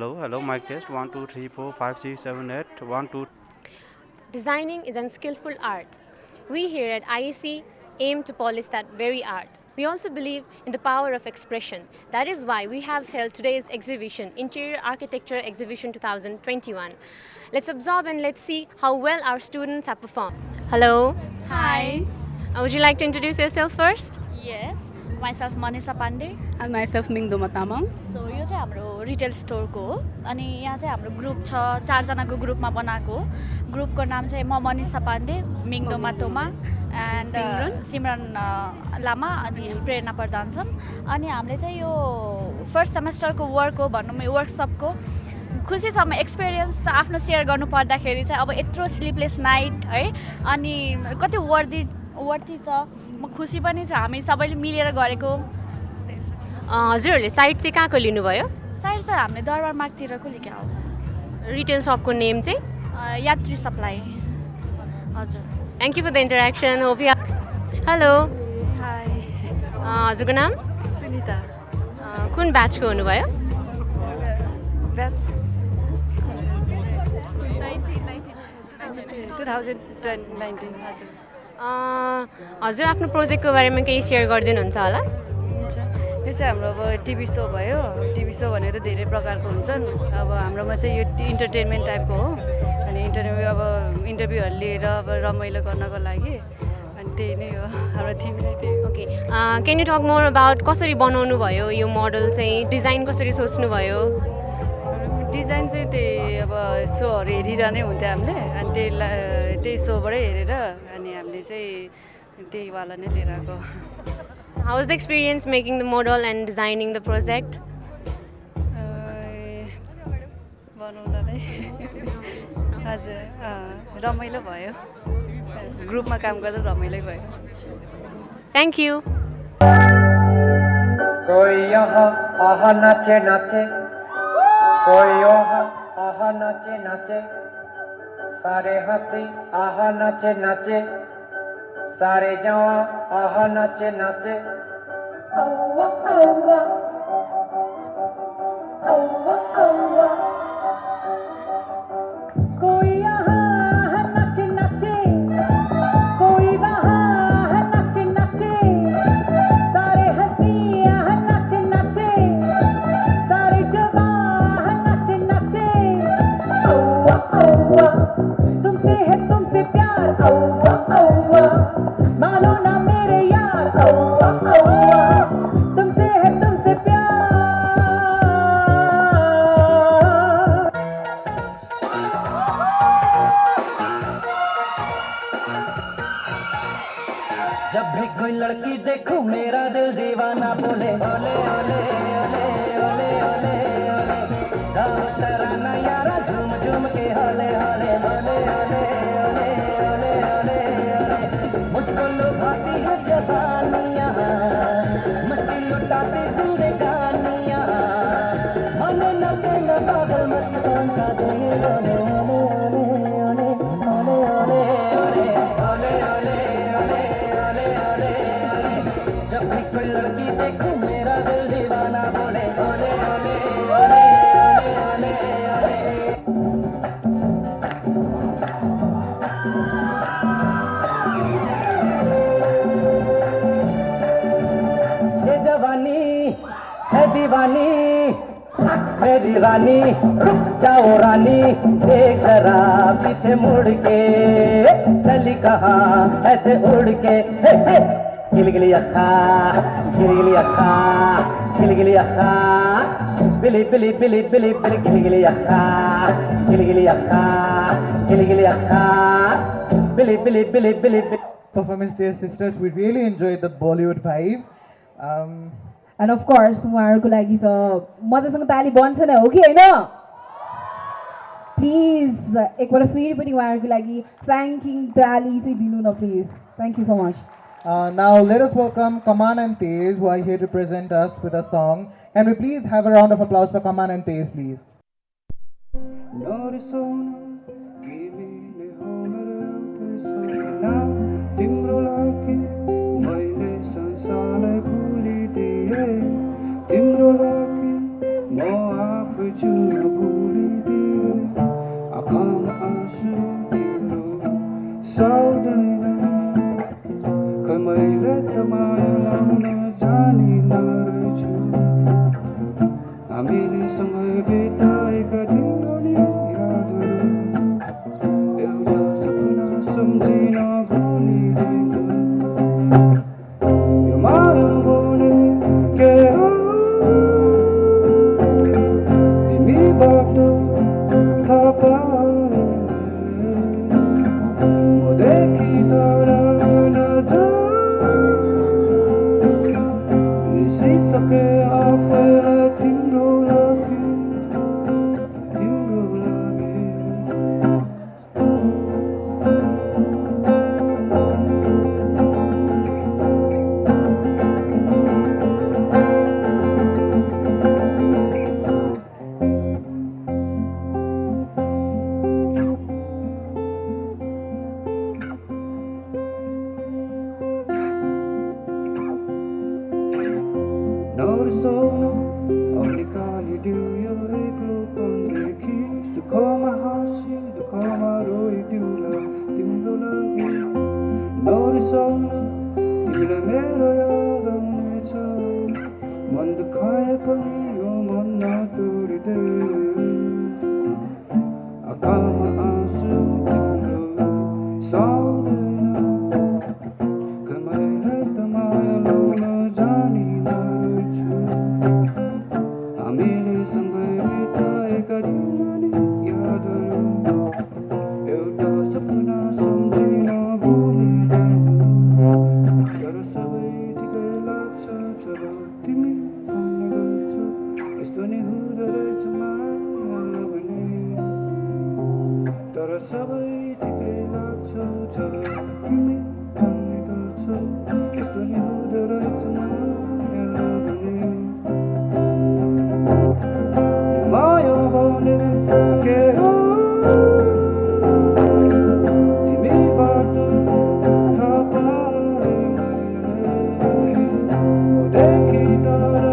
Hello, mic test 1, 2, 3, 4, 5, 6, 7, 8, 1, 2. Designing is unskillful art. We here at IEC aim to polish that very art. We also believe in the power of expression. That is why we have held today's exhibition, Interior Architecture Exhibition 2021. Let's absorb and let's see how well our students have performed. Hello. Hi. Would you like to introduce yourself first? Yes. Myself Manisha Pandey. And myself Mingdoma Tamang. सो यो चाहिँ हाम्रो retail स्टोरको हो अनि यहाँ चाहिँ हाम्रो group छ चारजनाको ग्रुपमा बनाएको ग्रुपको नाम चाहिँ म मनिषा पाण्डे मिङडोमा तोमाङ एन्ड सिमरन लामा अनि प्रेरणा प्रधान छन् अनि हामीले चाहिँ यो फर्स्ट सेमेस्टरको वर्क हो भनौँ वर्कसपको खुसी छ म एक्सपिरियन्स त आफ्नो सेयर गर्नु पर्दाखेरि चाहिँ अब यत्रो स्लिपलेस नाइट है अनि कति वर्दी छ म खुसी पनि छ हामी सबैले मिलेर गरेको हजुरहरूले साइट चाहिँ कहाँको लिनुभयो? साइड चाहिँ हामीले दरबार मार्गतिरको लिएको हो रिटेल सपको नेम चाहिँ? यात्री सप्लाई हजुर thank you for the interaction hope you hello Hi. हजुरको नाम? Sunita. कुन ब्याचको हुनुभयो? Best. 2019 हजुर. हजुर आफ्नो प्रोजेक्टको बारेमा केही सेयर गरिदिनुहुन्छ होला? हुन्छ. यो चाहिँ हाम्रो अब टिभी सो भयो टिभी सो भनेको त धेरै प्रकारको हुन्छन् अब हाम्रोमा चाहिँ यो इन्टरटेनमेन्ट टाइपको हो अनि इन्टरभ्यूहरू लिएर अब रमाइलो गर्नको लागि अनि त्यही नै हो हाम्रो थिम नै त्यही हो. ओके क्यान यु टक मोर अबाउट कसरी बनाउनु भयो यो मोडल चाहिँ डिजाइन कसरी सोच्नुभयो? डिजाइन चाहिँ त्यही अब सोहरू हेरिरहनै हुन्थ्यो हामीले अनि त्यही सोबाटै हेरेर अनि हामीले चाहिँ त्यहीवाला नै लिएर आएको. How was the experience making the model and designing the project? बनाउँदा नै हजुर रमाइलो भयो ग्रुपमा काम गर्दा रमाइलो भयो. Thank you. कोई यहाँ आहा नाचे नाचे कोई यहाँ आहा नाचे नाचे सारे हंसी आहा नाचे नाचे सारे जवा आहा नाचे नाचे औवा औवा औवा औवा कोई यहाँ नाचे नाचे कोई वहाँ नाचे नाचे सारे हंसी यहाँ नाचे नाचे सारे जवान नाचे नाचे औवा औवा तुमसे प्यार औवा औवा मानो ना मेरे यार औवा औवा तुमसे प्यार. जब भी कोई लड़की देखूं मेरा दिल दीवाना बोले ओले ओले ओले ओले ओले ओले गाओ तराना यारा झूम झूम के होले होले ओले ओले ओले ओले ओले ओले मुझको लुभाती है जवानियाँ मस्ती लुटाती जिंदगानियाँ माने न कहना पागल मस्त कौन सा चाहिए ओले ओले ओले ओले ओले ओले ओले ओले ओले जब भी कोई लड़की देखूं मेरा दिल दीवाना बोले ओले ओले ओले ओले ओले ये जवानी है दीवानी मेरी रानी रुक जाओ रानी देख जरा पीछे मुड़ के चली कहाँ ऐसे उड़ के हे हे गिलगिली अक्खा गिलगिली अक्खा गिलगिली अक्खा बिली बिली बिली बिली बिली गिलगिली अक्खा गिलगिली अक्खा गिलगिली अक्खा बिली बिली बिली बिली बिली. Performance, dear sisters, we really enjoyed the Bollywood vibe. And of course, उहाँहरूको लागि त मजासँग ताली बन्छ न हो कि होइन? प्लिज एकपल्ट फेरि पनि उहाँहरूको लागि थ्याङ्किङ ताली चाहिँ दिनु न please. Thank you so much. Now let us welcome Kaman and Tej, who are here to present us with a song. Can we please have a round of applause for Kaman and Tej, please? तिम्रो लागि मैले संसारलाई भुलिदिएँ तिम्रो लागि म आफै चुन बिर्साउँदैन खै मैले त माया लाउन जानिन रहेछु हामीले सँगै बिताएका दिनहरू यादहरू एउटा सपना सम्झिन भुलिँदैन यो माया भने के हो तिमीबाट थाहा पाएँ मदेखि टाढा बिर्सिसके आफैलाई तिम्रो लागि नरिसाउनु औ निकालिदिऊ यो एक्लोपनदेखि सुखमा हाँसी दुःखमा रोइदिउँला तिम्रो लागि नरिसाउनु तिमीलाई मेरो याद आउनेछ मन दुखाए पनि यो मन नतोडिदे आँखामा आँसु तिम्रो साउँदैन खै मैले त माया लाउन जानिन हामीले सँगै बिताएका दिनहरू यादहरू एउटा सपना सम्झिन भुलिँदैन तर सबै ठिकै लाग्छ जब तिमी भन्ने गर्छौ यस्तो नि हुँदो रहेछ माया भने तर सबै ठिकै लाग्छ जब तिमी भन्ने गर्छौ यस्तो नि हुँदो रहेछ माया भने माया भने के हो तिमीबाट थाहा पाएँ मदेखि टाढा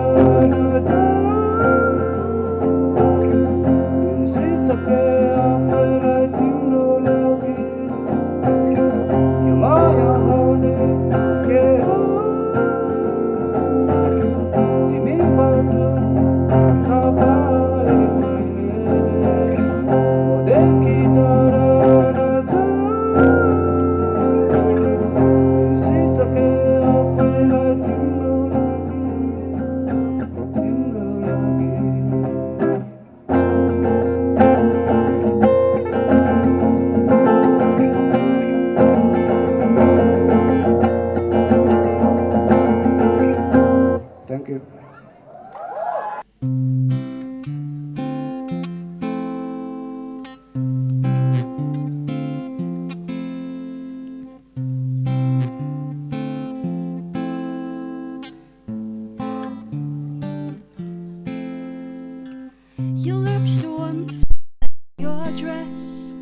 बिर्सिसके आफैलाई तिम्रो लागि यो माया भने के हो तिमीबाट थाहा पाएँ मदेखि टाढा बिर्सिसके आफैलाई तिम्रो लागि Thank you. You look so wonderful in your dress.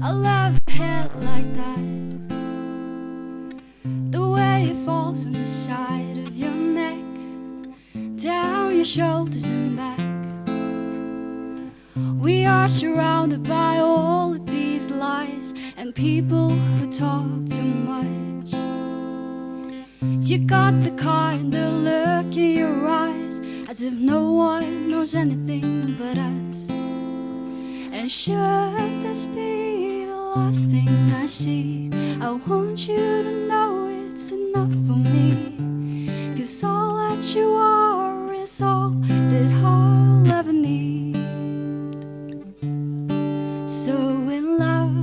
I love your hair like that. The way it falls on the side of your neck, down your shoulders and back. We are surrounded by all of these lies and people who talk too much. You got the kind of look in your eyes, as if no one knows anything but us. And should this be the last thing I see, I want you to know it's enough for me. 'Cause all that you are is all that I'll ever need. So in love,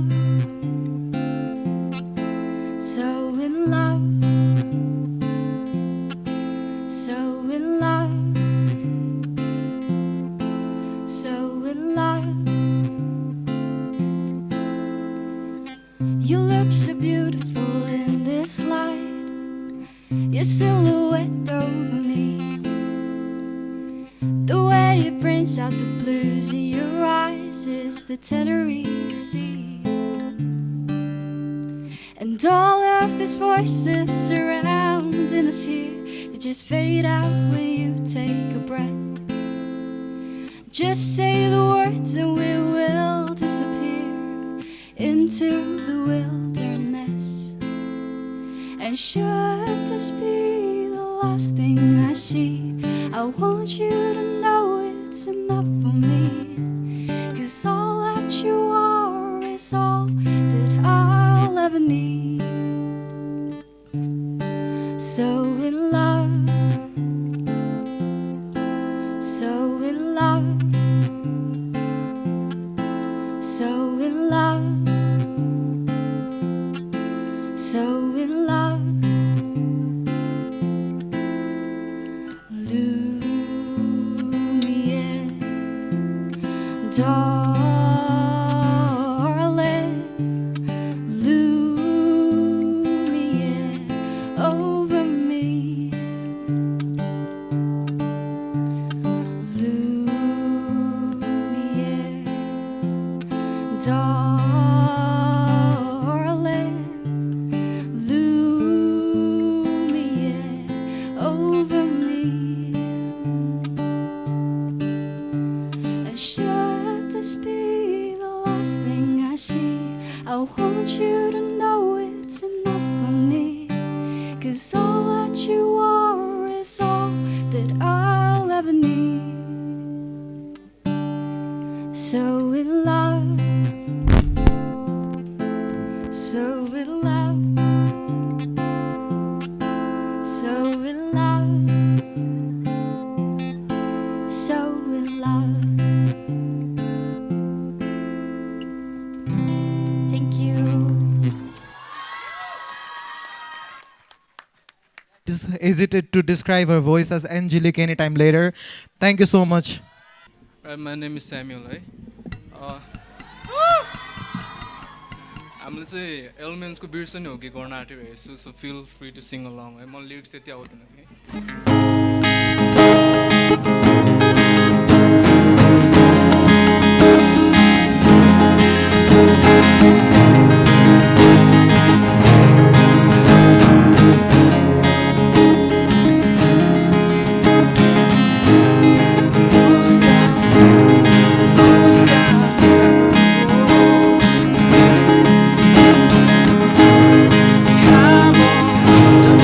so in love, so in love, so in love. You look so beautiful in this light, your silhouette over me. The way it brings out the blues in your eyes is the Tenerife Sea. And all of these voices surrounding us here, they just fade out when you take a breath. Just say the words and we will disappear into the wilderness. And should this be the last thing I see, I want you to know it's enough for me. 'Cause all that you are is all that I'll ever need. So in love, so in love, so in love, so in love. Lumiere, darling, Lumiere over me. Lumiere, darling, Lumiere over me. And should this be the last thing I see, I want you to know it's enough for me. 'Cause all that you are is all that I'll ever need. So in love, so in love, so in love, so in love. Thank you. Just hesitate to describe her voice as angelic anytime later. Thank you so much. My name is Samuel. हामीले चाहिँ एलिमेन्ट्सको बिर्सनी हो कि गर्न आँटिरहेको छु, so feel free to sing along है। मलाई lyrics त्यति आउँदैन कि। Come on, don't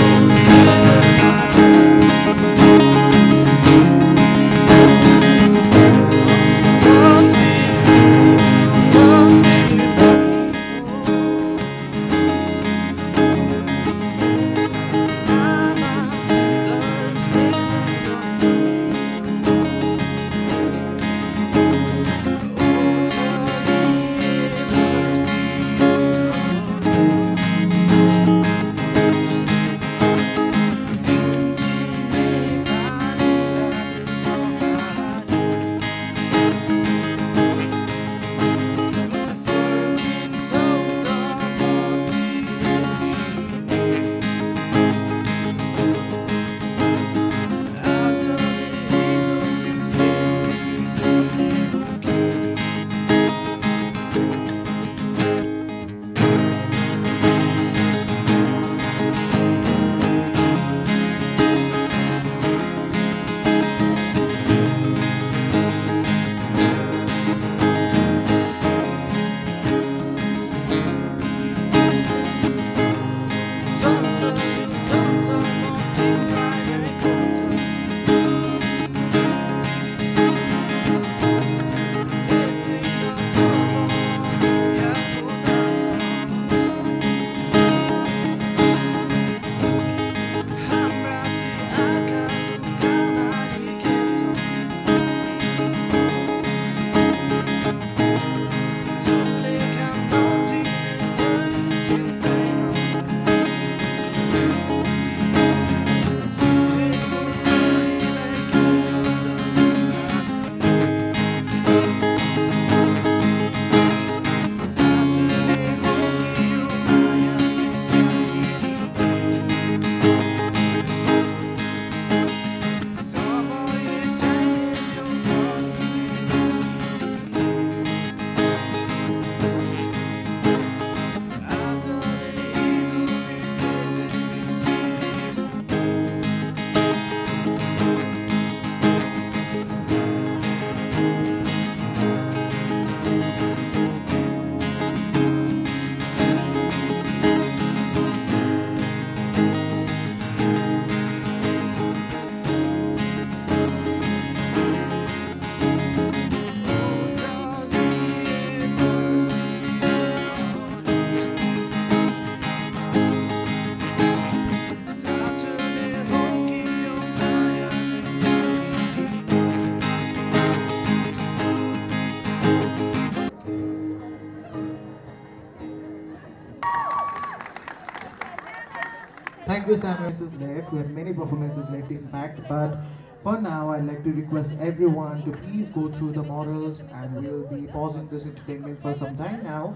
Thank you, Samuel is left. We have many performances left, in fact, but for now, I'd like to request everyone to please go through the models, and we'll be pausing this entertainment for some time now.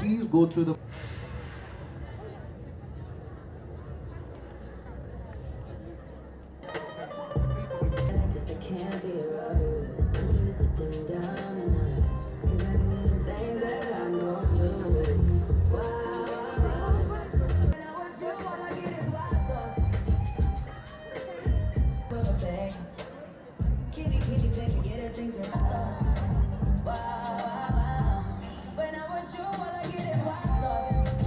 Please go through the. Kitty, kitty, baby, get her things right. Wow, wow, wow. When I'm with you, all I get is wild thoughts.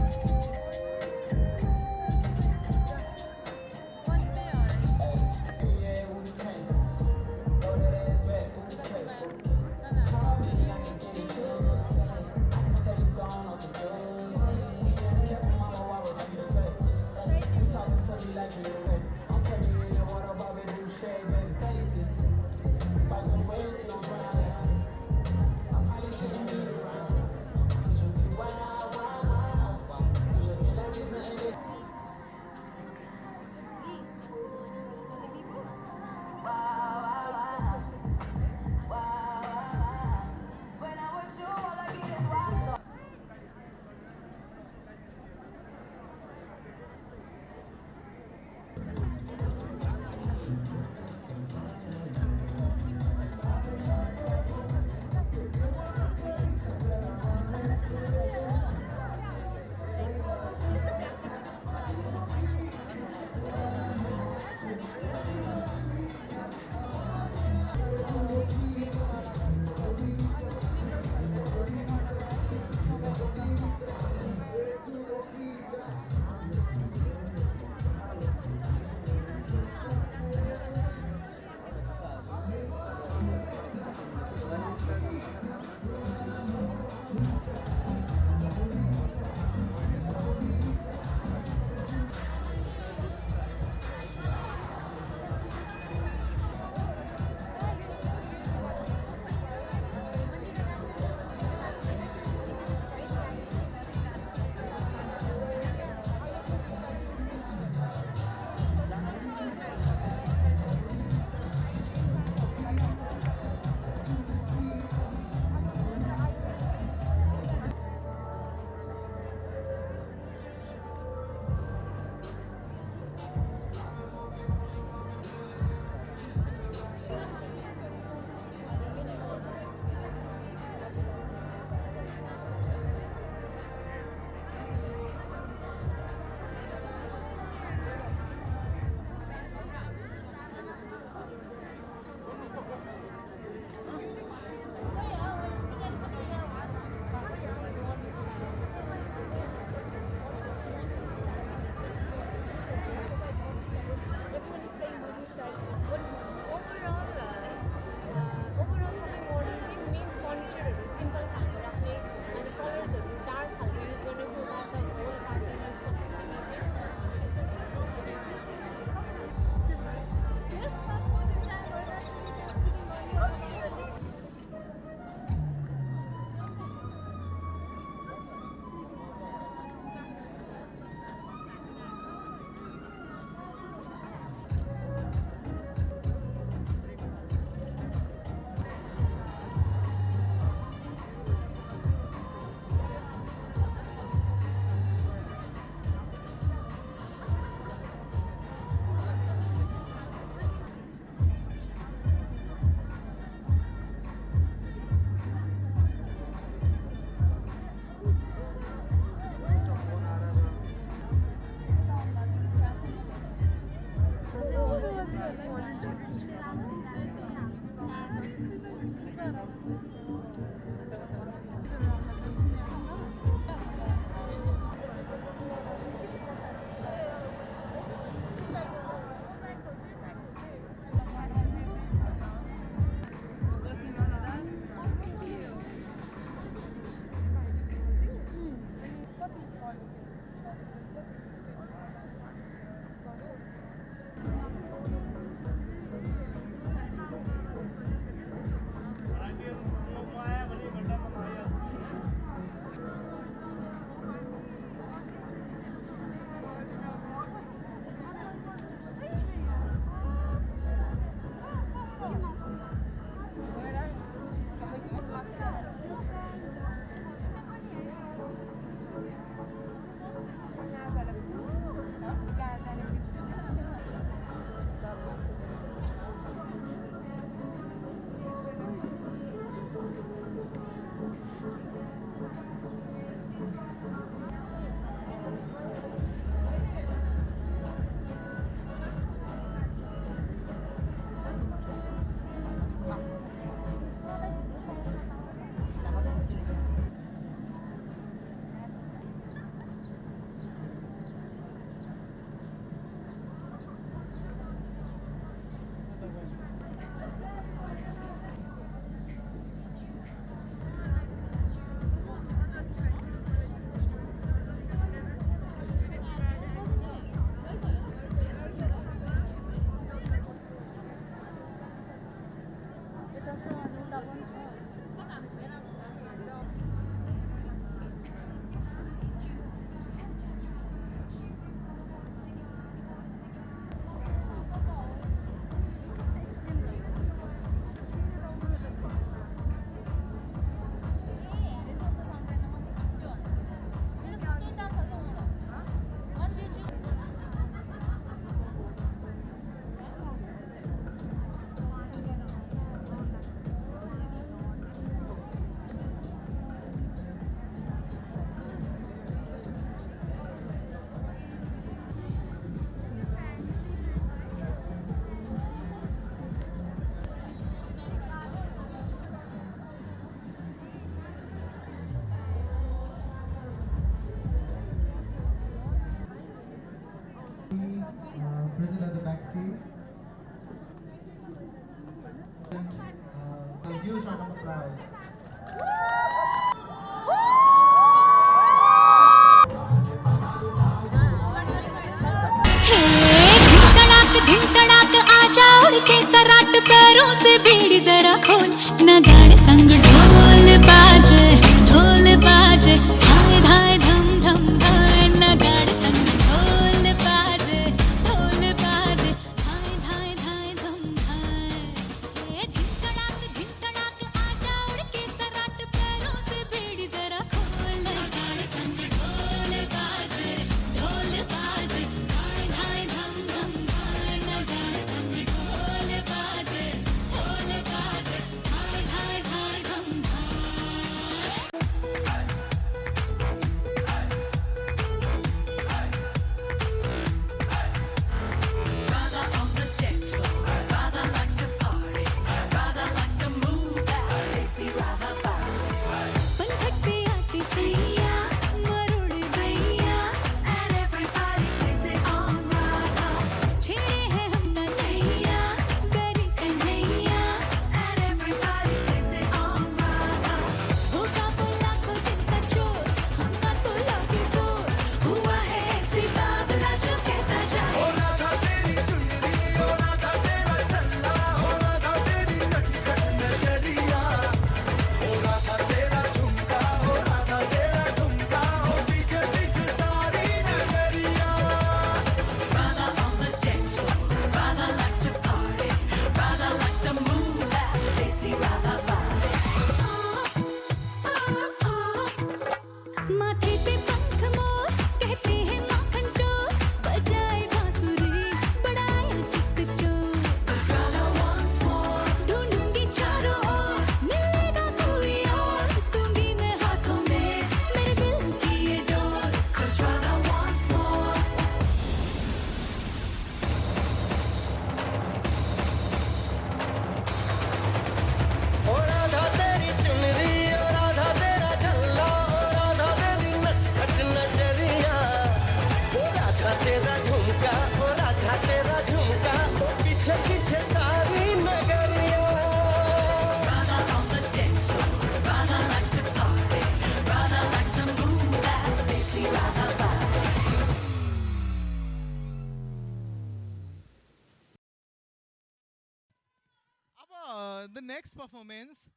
the next performance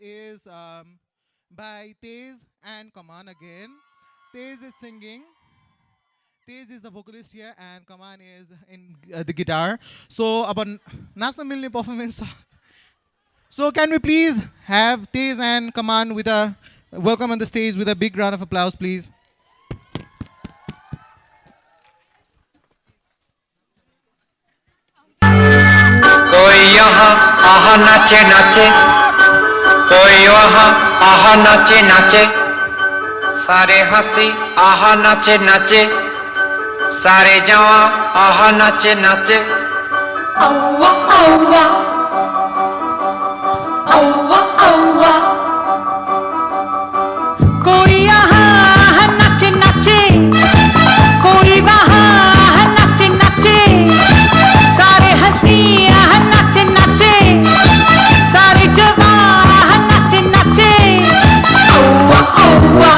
is by Tej and Kaman again. Tej is singing. Tej is the vocalist here, and Kaman is in the guitar. So, about national milne performance. So, can we please have Tej and Kaman with a welcome on the stage with a big round of applause, please. कोई यहाँ आहा नाचे नाचे, कोई वहाँ आहा नाचे नाचे, सारे हंसी आहा नाचे नाचे, सारे जवां आहा नाचे नाचे। औवा औवा औवा औवा, कोई यहाँ नाचे नाचे, कोई वहाँ नाचे नाचे, सारे हंसी नाचे नाचे, सारे जवां नाचे नाचे। औवा औवा,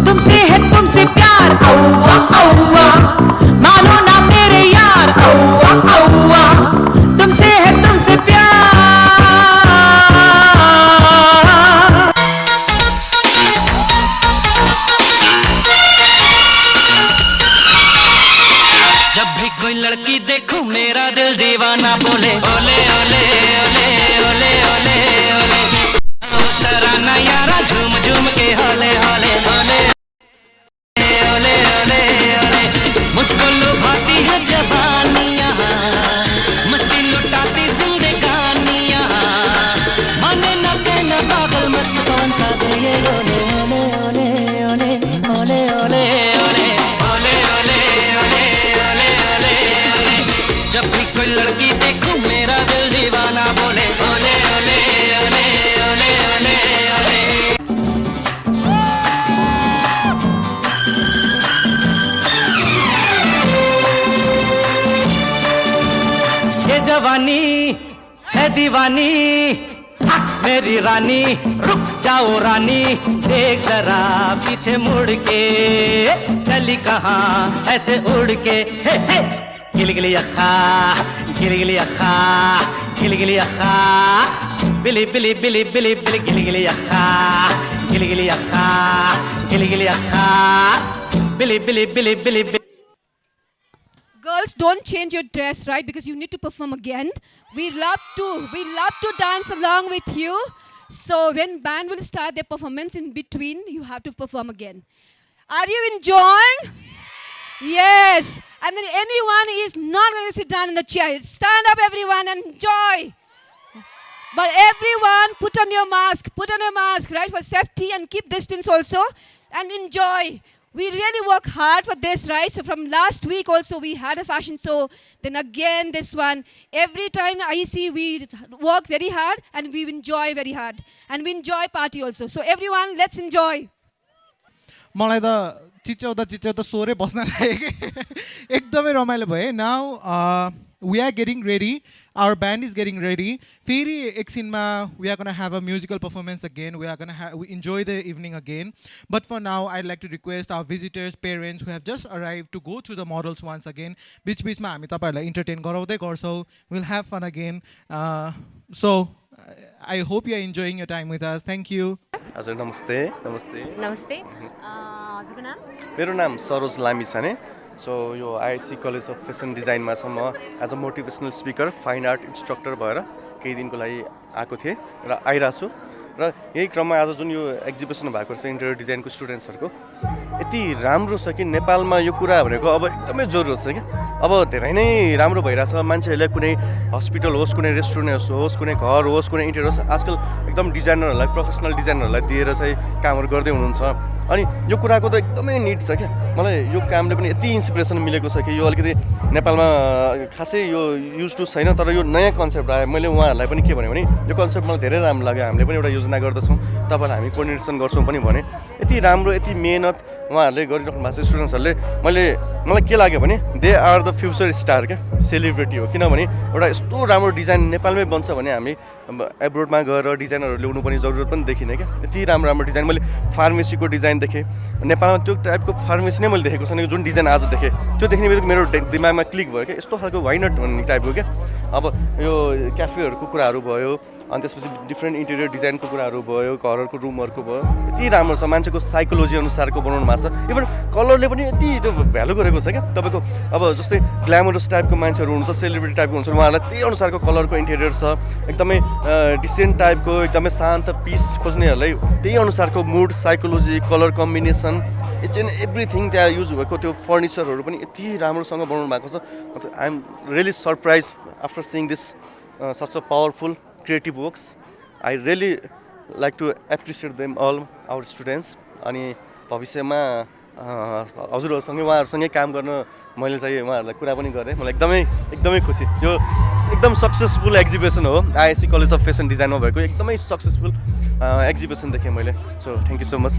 तुमसे है तुमसे प्यार, औवा औवा, मानो ना मेरे यार, औवा औवा, तुमसे है तुमसे प्यार। जब भी कोई लड़की देखूं मेरा दिल दीवाना बोले ओले ओले ओले ओले ओले ओले, तराना यारा झूम झूम के होले होले ओले ओले ओले ओले। मुझको लुभाती है जवानियाँ, मस्ती लुटाती जिंदगानियाँ, माने न कहना पागल मस्त कौन सा ये ओले ओले ओले ओले ओले ओले ओले ओले ओले ओले ओले ओले। जब भी कोई लड़की देखूं मेरा दिल दीवाना बोले ओले ओले ओले ओले ओले ओले। ये जवानी है दीवानी, मेरी रानी रुक जाओ रानी, देख जरा पीछे मुड़ के, चली कहाँ ऐसे उड़ के। हे हे गिलगिली अखा, गिलगिली अखा, गिलगिली अखा, बिली बिली बिली बिली बिली, गिलगिली अखा, गिलगिली अखा, गिलगिली अखा, बिली बिली बिली बिली बिली। Girls, don't change your dress, right? Because you need to perform again. We love to dance along with you. So when band will start their performance, in between, you have to perform again. Are you enjoying? Yes. And then anyone is not going to sit down in the chair. Stand up, everyone, and enjoy. But everyone, put on your mask, right, for safety, and keep distance also, and enjoy. We really work hard for this, right? So from last week also, we had a fashion show. Then again, this one. Every time I see, we work very hard, and we enjoy very hard. And we enjoy party also. So everyone, let's enjoy. मलाई त चिच्याउँदा सोरै बस्न लाग्यो एकदमै रमाइलो भयो। Now we are getting ready, our band is getting ready. फेरि एकछिनमा we are going to have a musical performance again. We are going to enjoy the evening again. But for now, I'd like to request our visitors, parents who have just arrived to go through the models once again. बीच बीचमा हामी तपाईहरुलाई entertain गराउँदै गर्छौं. We'll have fun again. So I hope you are enjoying your time with us. Thank you. हजुर नमस्ते नमस्ते नमस्ते हजुरको नाम? मेरो नाम सरोज लामी छाने। सो यो आइएससी कलेज अफ फेसन डिजाइनमा छ। म as a motivational speaker fine art instructor भएर केही दिनको लागि आएको थिएँ र आइरहेको छु। र यही क्रममा आज जुन यो एक्जिबिसन भएको छ इन्टेरियर डिजाइनको स्टुडेन्ट्सहरूको यति राम्रो छ कि नेपालमा यो कुरा भनेको अब एकदमै जरुरत छ कि अब धेरै नै राम्रो भइरहेछ। मान्छेहरूले कुनै हस्पिटल होस्, कुनै रेस्टुरेन्ट होस्, कुनै घर होस्, कुनै इन्टेरियर होस्, आजकल एकदम डिजाइनरहरूलाई, प्रोफेसनल डिजाइनरहरूलाई दिएर चाहिँ कामहरू गर्दै हुनुहुन्छ। अनि यो कुराको त एकदमै निड छ क्या। मलाई यो कामले पनि यति इन्सपिरेसन मिलेको छ कि यो अलिकति नेपालमा खासै यो युज टु छैन, तर यो नयाँ कन्सेप्ट आयो। मैले उहाँहरूलाई पनि के भने यो कन्सेप्ट मलाई धेरै राम्रो लाग्यो। हामीले पनि एउटा यो योजना गर्दछौँ, तपाईँलाई हामी कोअर्डिनेसन गर्छौँ पनि भने यति राम्रो यति मेहनत उहाँहरूले गरिराख्नु भएको छ स्टुडेन्ट्सहरूले। मलाई के लाग्यो भने they are the future star क्या, सेलिब्रिटी हो। किनभने एउटा यस्तो राम्रो डिजाइन नेपालमै बन्छ भने हामी एब्रोडमा गएर डिजाइनरहरू ल्याउनु पर्ने जरुरत पनि देखिनँ क्या। यति राम्रो राम्रो डिजाइन मैले फार्मेसीको डिजाइन देखेँ, नेपालमा त्यो टाइपको फार्मेसी नै मैले देखेको छैन। जुन डिजाइन आज देखेँ त्यो देख्ने बित्तिकै मेरो दिमागमा क्लिक भयो क्या, यस्तो खालको वाइ नट भन्ने टाइपको क्या। अब यो क्याफेहरूको कुराहरू भयो, अनि त्यसपछि डिफ्रेन्ट इन्टेरियर डिजाइनको कुराहरू भयो, घरहरूको रुमहरूको भयो, यति राम्रो छ। मान्छेको साइकोलोजी अनुसारको बनाउनु भएको छ। इभन कलरले पनि यति त्यो भ्यालु गरेको छ क्या। तपाईँको अब जस्तै ग्ल्यामरस टाइपको मान्छेहरू हुनुहुन्छ, सेलिब्रिटी टाइपको हुन्छ, उहाँहरूलाई त्यही अनुसारको कलरको इन्टेरियर छ। एकदमै डिसेन्ट टाइपको, एकदमै शान्त पिस खोज्नेहरूलाई त्यही अनुसारको मुड, psychology, colour combination, each and everything त्यहाँ युज भएको त्यो फर्निचरहरू पनि यति राम्रोसँग बनाउनु भएको छ। I am really surprise after seeing this such a powerful creative works. I really like to appreciate them all, our students. अनि भविष्यमा हजुरहरूसँगै उहाँहरूसँगै काम गर्न मैले चाहिँ उहाँहरूलाई कुरा पनि गरेँ। मलाई एकदमै खुसी। यो एकदम सक्सेसफुल एक्जिबिसन हो, आइएससी कलेज अफ फेसन डिजाइनमा भएको एकदमै सक्सेसफुल एक्जिबिसन देखेँ मैले। So thank you so much.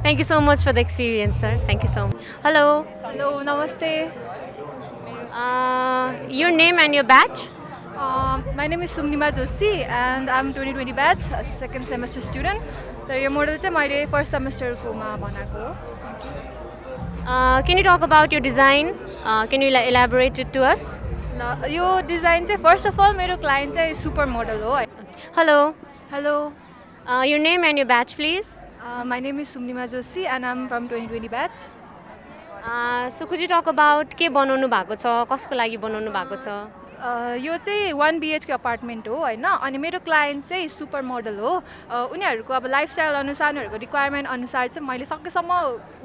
Thank you so much for the experience, sir. Thank you so much. Hello. Hello, namaste. Your name and your batch? My name is Sumnima Joshi and I'm 2020 batch, a second semester student. So your model is my first semester ko ma banako. Can you talk about your design? Can you elaborate it to us? Your design is first of all, my client is super model. Okay. Hello. Hello. Your name and your batch, please. My name is Sumnima Joshi and I'm from 2020 batch. So could you talk about के बनाउनु भएको छ, कसको लागि बनाउनु भएको छ? यो चाहिँ 1 BHK अपार्टमेन्ट हो हैन। अनि मेरो क्लाइन्ट चाहिँ सुपर मोडल हो। उनीहरूको अब लाइफस्टाइल अनुसार उनीहरूको रिक्वायरमेन्ट अनुसार चाहिँ मैले सकेसम्म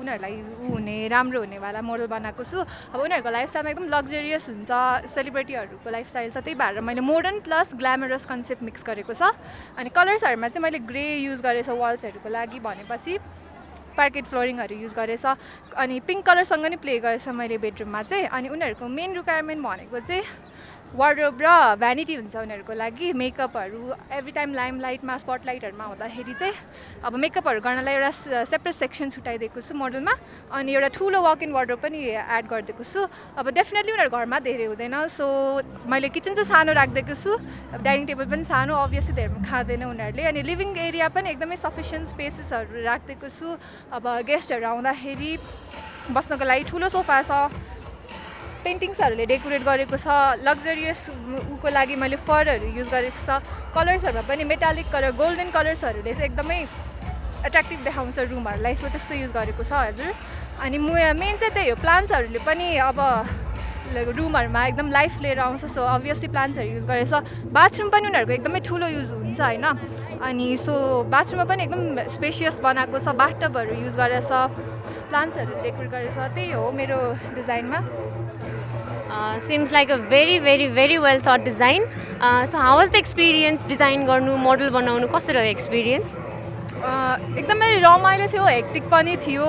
उनीहरूलाई हुने राम्रो हुनेवाला मोडल बनाएको छु। अब उनीहरूको लाइफस्टाइलमा एकदम लग्जरियस हुन्छ, सेलिब्रिटीहरूको लाइफस्टाइल त त्यही भएर मैले modern plus glamorous concept mix गरेको छ। अनि कलर्सहरूमा चाहिँ मैले ग्रे युज गरेछ वाल्सहरूको लागि भनेपछि पार्केट फ्लोरिङहरू युज गरेछ। अनि पिङ्क कलरसँग नै प्ले गरेछ मैले बेडरुममा चाहिँ। अनि उनीहरूको मेन रिक्वायरमेन्ट भनेको चाहिँ वार्डरोब र भ्यानिटी हुन्छ उनीहरूको लागि। मेकअपहरू एभ्री टाइम लाइमलाइटमा स्पटलाइटहरूमा हुँदाखेरि चाहिँ अब मेकअपहरू गर्नलाई एउटा सेपरेट सेक्सन छुट्याइदिएको छु मोडलमा। अनि एउटा ठुलो वक इन वार्डरोब पनि एड गरिदिएको छु। अब डेफिनेटली उनीहरू घरमा धेरै हुँदैन, सो मैले किचन चाहिँ सानो राखिदिएको छु। अब डाइनिङ टेबल पनि सानो, अभियसली धेरै खाँदैन उनीहरूले। अनि लिभिङ एरिया पनि एकदमै सफिसियन्ट स्पेसेसहरू राखिदिएको छु। अब गेस्टहरू आउँदाखेरि बस्नको लागि ठुलो सोफा छ, पेन्टिङ्सहरूले डेकोरेट गरेको छ। लग्जरियस उको लागि मैले फरहरू युज गरेको छ। कलर्सहरूमा पनि मेटालिक कलर, गोल्डन कलर्सहरूले चाहिँ एकदमै एट्र्याक्टिभ देखाउँछ रुमहरूलाई, सो त्यस्तो युज गरेको छ हजुर। अनि मेन चाहिँ त्यही हो, प्लान्ट्सहरूले पनि अब रुमहरूमा एकदम लाइफ लिएर आउँछ, सो अभियसली प्लान्ट्सहरू युज गरेछ। बाथरुम पनि उनीहरूको एकदमै ठुलो युज हुन्छ होइन। अनि सो बाथरुममा पनि एकदम स्पेसियस बनाएको छ, बाथटबहरू युज गरेछ, प्लान्ट्सहरू डेकोरेट गरेछ। त्यही हो मेरो डिजाइनमा। Seems like a very well thought design. So how was the experience design गर्नु, मोडल बनाउनु कस्तो रह्यो एक्सपिरियन्स? एकदमै रमाइलो थियो, हेक्टिक पनि थियो।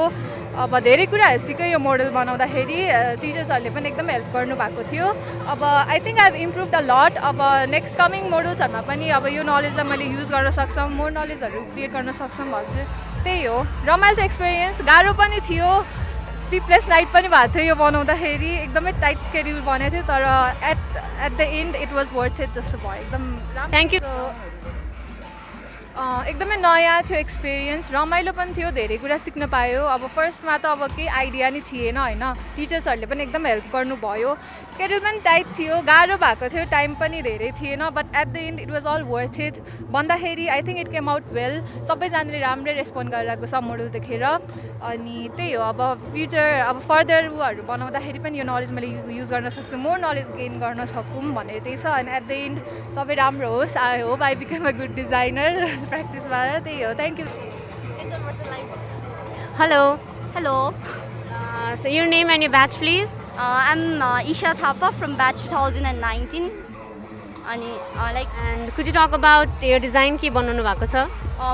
अब धेरै कुराहरू सिकेँ यो मोडल बनाउँदाखेरि। टिचर्सहरूले पनि एकदम हेल्प गर्नुभएको थियो। अब I think I have improved अ लट। अब नेक्स्ट कमिङ मोडल्सहरूमा पनि अब यो नलेजलाई मैले युज गर्न सक्छौँ, मोर नलेजहरू क्रिएट गर्न सक्छौँ भन्छु। त्यही हो, रमाइलो एक्सपिरियन्स। गाह्रो पनि थियो, स्लिपलेस नाइट पनि भएको थियो यो बनाउँदाखेरि। एकदमै टाइट स्केड्युल बनेको थियो, तर eight the end it was worth it जस्तो भयो। एकदम थ्याङ्क यू। एकदमै नयाँ थियो एक्सपिरियन्स, रमाइलो पनि थियो, धेरै कुरा सिक्न पायो। अब फर्स्टमा त अब केही आइडिया नै थिएन होइन। टिचर्सहरूले पनि एकदम हेल्प गर्नुभयो। स्केड्युल पनि टाइट थियो, गाह्रो भएको थियो, टाइम पनि धेरै थिएन, but at the end it was all worth it. भन्दाखेरि I think it came out well. सबैजनाले राम्रै रेस्पोन्ड गरिरहेको छ मोडल देखेर। अनि त्यही हो, अब फ्युचर अब फर्दर उहरू बनाउँदाखेरि पनि यो नलेज मैले युज गर्न सक्छु, मोर नलेज गेन गर्न सकौँ भनेर त्यही छ। अनि एट द एन्ड सबै राम्रो होस्। I hope I become a good designer प्र्याक्टिसबाट। त्यही हो, thank you. Hello. Hello. So your name and your batch, please. I'm Isha Thapa from batch 2019. And could you talk about your design के बनाउनु भएको छ?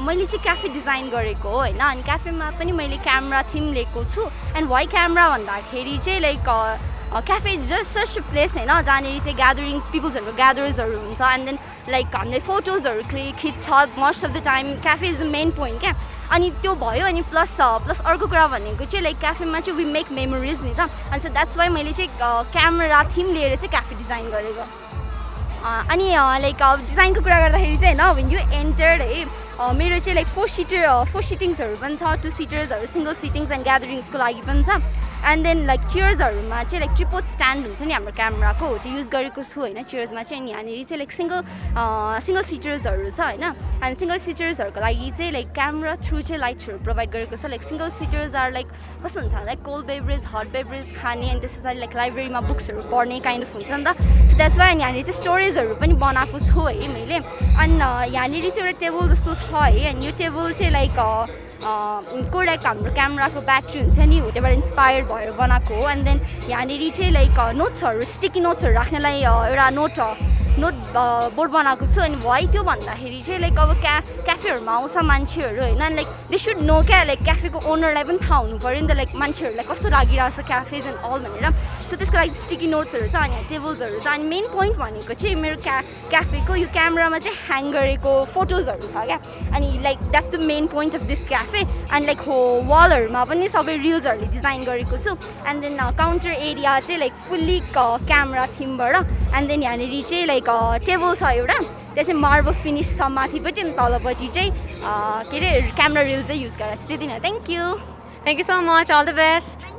मैले चाहिँ क्याफे डिजाइन गरेको हो होइन। अनि क्याफेमा पनि मैले क्यामेरा थिम लिएको छु। एन्ड वाइ क्यामेरा भन्दाखेरि चाहिँ like cafe is just such a place होइन जहाँनिर चाहिँ ग्यादरिङ्स पिपल्सहरूको ग्यादर्सहरू हुन्छ एन्ड देन लाइक हामीले फोटोजहरू खिच्छ most of the time cafe is the main point क्या अनि त्यो भयो अनि प्लस अर्को कुरा भनेको चाहिँ लाइक क्याफेमा चाहिँ वी मेक मेमोरिज नि त अनि सो द्याट्स वाइ मैले चाहिँ क्यामेरा थिम लिएर चाहिँ क्याफे डिजाइन गरेको अनि लाइक डिजाइनको कुरा गर्दाखेरि चाहिँ होइन वेन यु एन्टर्ड है मेरो चाहिँ लाइक 4 सिटिङ्सहरू पनि छ 2 सिटर्सहरू सिङ्गल सिटिङ्स एन्ड ग्यादरिङ्सको लागि पनि छ एन्ड देन लाइक चेयर्सहरूमा चाहिँ लाइक ट्रिपोड स्ट्यान्ड हुन्छ नि हाम्रो क्यामेराको त्यो युज गरेको छु होइन चेयर्समा चाहिँ अनि यहाँनिर चाहिँ लाइक सिङ्गल सिटर्सहरू छ होइन एन्ड सिङ्गल सिटर्सहरूको लागि चाहिँ लाइक क्यामेरा थ्रु चाहिँ लाइट्सहरू प्रोभाइड गरेको छ like single seaters are like कस्तो हुन्छ like cold beverage hot beverage खाने अनि त्यस पछाडि लाइक लाइब्रेरीमा बुक्सहरू पढ्ने काइन्ड अफ हुन्छ नि त सो द्याट्स वाइ यहाँनिर चाहिँ स्टोरेजहरू पनि बनाएको छु है मैले अनि यहाँनिर चाहिँ एउटा टेबल जस्तो छ है अनि यो टेबल चाहिँ लाइक कोडाक हाम्रो क्यामेराको ब्याट्री हुन्छ नि हो त्योबाट इन्सपायर भएर बनाएको हो एन्ड देन यहाँनिर चाहिँ लाइक नोट्सहरू स्टिकी नोट्सहरू राख्नेलाई एउटा नोट बोर्ड बनाएको छु अनि वाइ त्यो भन्दाखेरि चाहिँ लाइक अब क्याफेहरूमा आउँछ मान्छेहरू होइन अनि लाइक दे सुड नो क्या लाइक क्याफेको ओनरलाई पनि थाहा हुनु पऱ्यो नि त लाइक मान्छेहरूलाई कस्तो लागिरहेको छ क्याफेज एन्ड अल भनेर सो त्यसको लागि स्टिकी नोट्सहरू छ अनि टेबल्सहरू छ अनि मेन पोइन्ट भनेको चाहिँ मेरो क्याफेको यो क्यामेरामा चाहिँ ह्याङ गरेको फोटोजहरू छ क्या अनि like that's the main point of this cafe अनि लाइक वालहरूमा पनि सबै रिल्सहरूले डिजाइन गरेको छु एन्ड देन काउन्टर एरिया चाहिँ लाइक फुल्ली क्यामेरा थिमबाट एन्ड देन यहाँनिर चाहिँ लाइक टेबल छ एउटा त्यहाँ चाहिँ मार्बल फिनिस छ माथिपट्टि अनि तलपट्टि चाहिँ के अरे क्यामेरा रिल चाहिँ युज गरेर छ त्यति नै thank you so much all the best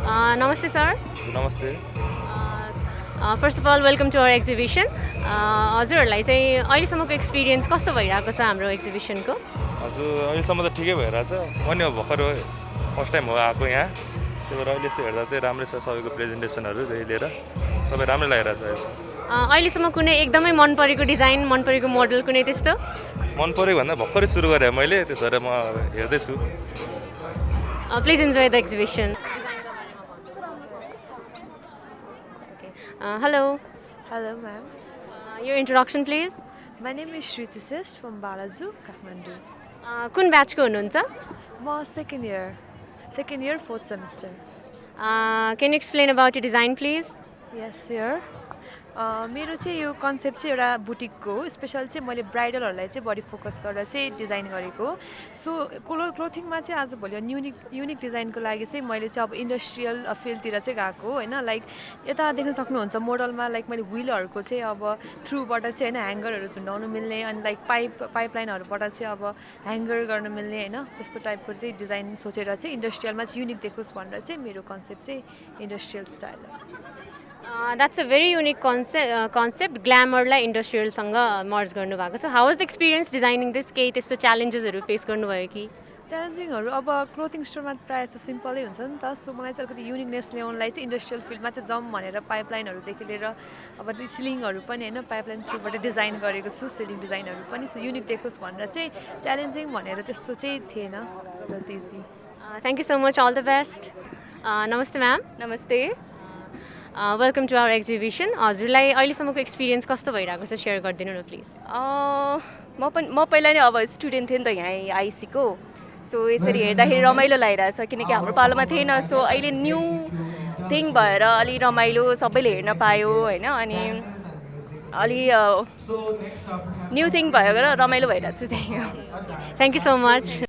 नमस्ते सर नमस्ते first of all welcome to our exhibition हजुरहरूलाई चाहिँ अहिलेसम्मको एक्सपिरियन्स कस्तो भइरहेको छ हाम्रो एक्जिबिसनको हजुर अहिलेसम्म त ठिकै भइरहेछ म नि भर्खर फर्स्ट टाइम हो आएको यहाँ त्यही भएर अहिले चाहिँ हेर्दा चाहिँ राम्रै छ सबैको प्रेजेन्टेसनहरू लिएर सबै राम्रै लागिरहेछ अहिलेसम्म कुनै एकदमै मन परेको डिजाइन मन परेको मोडल कुनै त्यस्तो मन परेको भन्दा भर्खरै सुरु गरेँ मैले त्यसो भएर म हेर्दैछु please enjoy the exhibition hello ma'am. Your introduction please. My name is Shriti Sist from Balaju, Kathmandu. कुन ब्याचको हुनुहुन्छ म second year 4th semester. Can you explain about your design please? Yes, sir. मेरो चाहिँ यो कन्सेप्ट चाहिँ एउटा बुटिकको हो special चाहिँ मैले ब्राइडलहरूलाई चाहिँ बढी फोकस गरेर चाहिँ डिजाइन गरेको सो क्लोथिङमा चाहिँ आजभोलि युनिक डिजाइनको लागि चाहिँ मैले चाहिँ अब इन्डस्ट्रियल फिल्डतिर चाहिँ गएको होइन लाइक यता देख्न सक्नुहुन्छ मोडलमा लाइक मैले व्हिलहरूको चाहिँ अब थ्रुबाट चाहिँ होइन ह्याङ्गरहरू झुन्डाउनु मिल्ने अनि लाइक पाइपलाइनहरूबाट चाहिँ अब ह्याङ्गर गर्न मिल्ने होइन त्यस्तो टाइपको चाहिँ डिजाइन सोचेर चाहिँ इन्डस्ट्रियलमा चाहिँ युनिक देखोस् भनेर चाहिँ मेरो कन्सेप्ट चाहिँ इन्डस्ट्रियल स्टाइल हो That's a very unique concept ग्ल्यामरलाई इन्डस्ट्रियलसँग मर्ज गर्नुभएको छ how was the experience designing this केही त्यस्तो च्यालेन्जेसहरू फेस गर्नुभयो कि च्यालेन्जिङहरू अब क्लोथिङ स्टोरमा प्रायः चाहिँ सिम्पलै हुन्छ नि त सो मलाई चाहिँ अलिकति युनिकनेस ल्याउनलाई चाहिँ इन्डस्ट्रियल फिल्डमा चाहिँ जाउँ भनेर पाइपलाइनहरूदेखि लिएर अब सिलिङहरू पनि होइन पाइपलाइन थ्रुबाट डिजाइन गरेको छु सिलिङ डिजाइनहरू पनि सो युनिक देखोस् भनेर चाहिँ च्यालेन्जिङ भनेर त्यस्तो चाहिँ थिएन बस easy thank you so much all the best नमस्ते म्याम नमस्ते वेलकम टु आवर एक्जिबिसन हजुरलाई अहिलेसम्मको एक्सपिरियन्स कस्तो भइरहेको छ सेयर गरिदिनु न प्लिज म पहिला नै अब स्टुडेन्ट थिएँ नि त यहाँ आइसीको सो यसरी हेर्दाखेरि रमाइलो लागिरहेछ किनकि हाम्रो पालोमा थिएन सो अहिले न्यू थिङ भएर अलि रमाइलो सबैले हेर्न पायो होइन अनि अलि न्यू थिङ भएर रमाइलो भइरहेको छु त्यही थ्याङ्क यू सो मच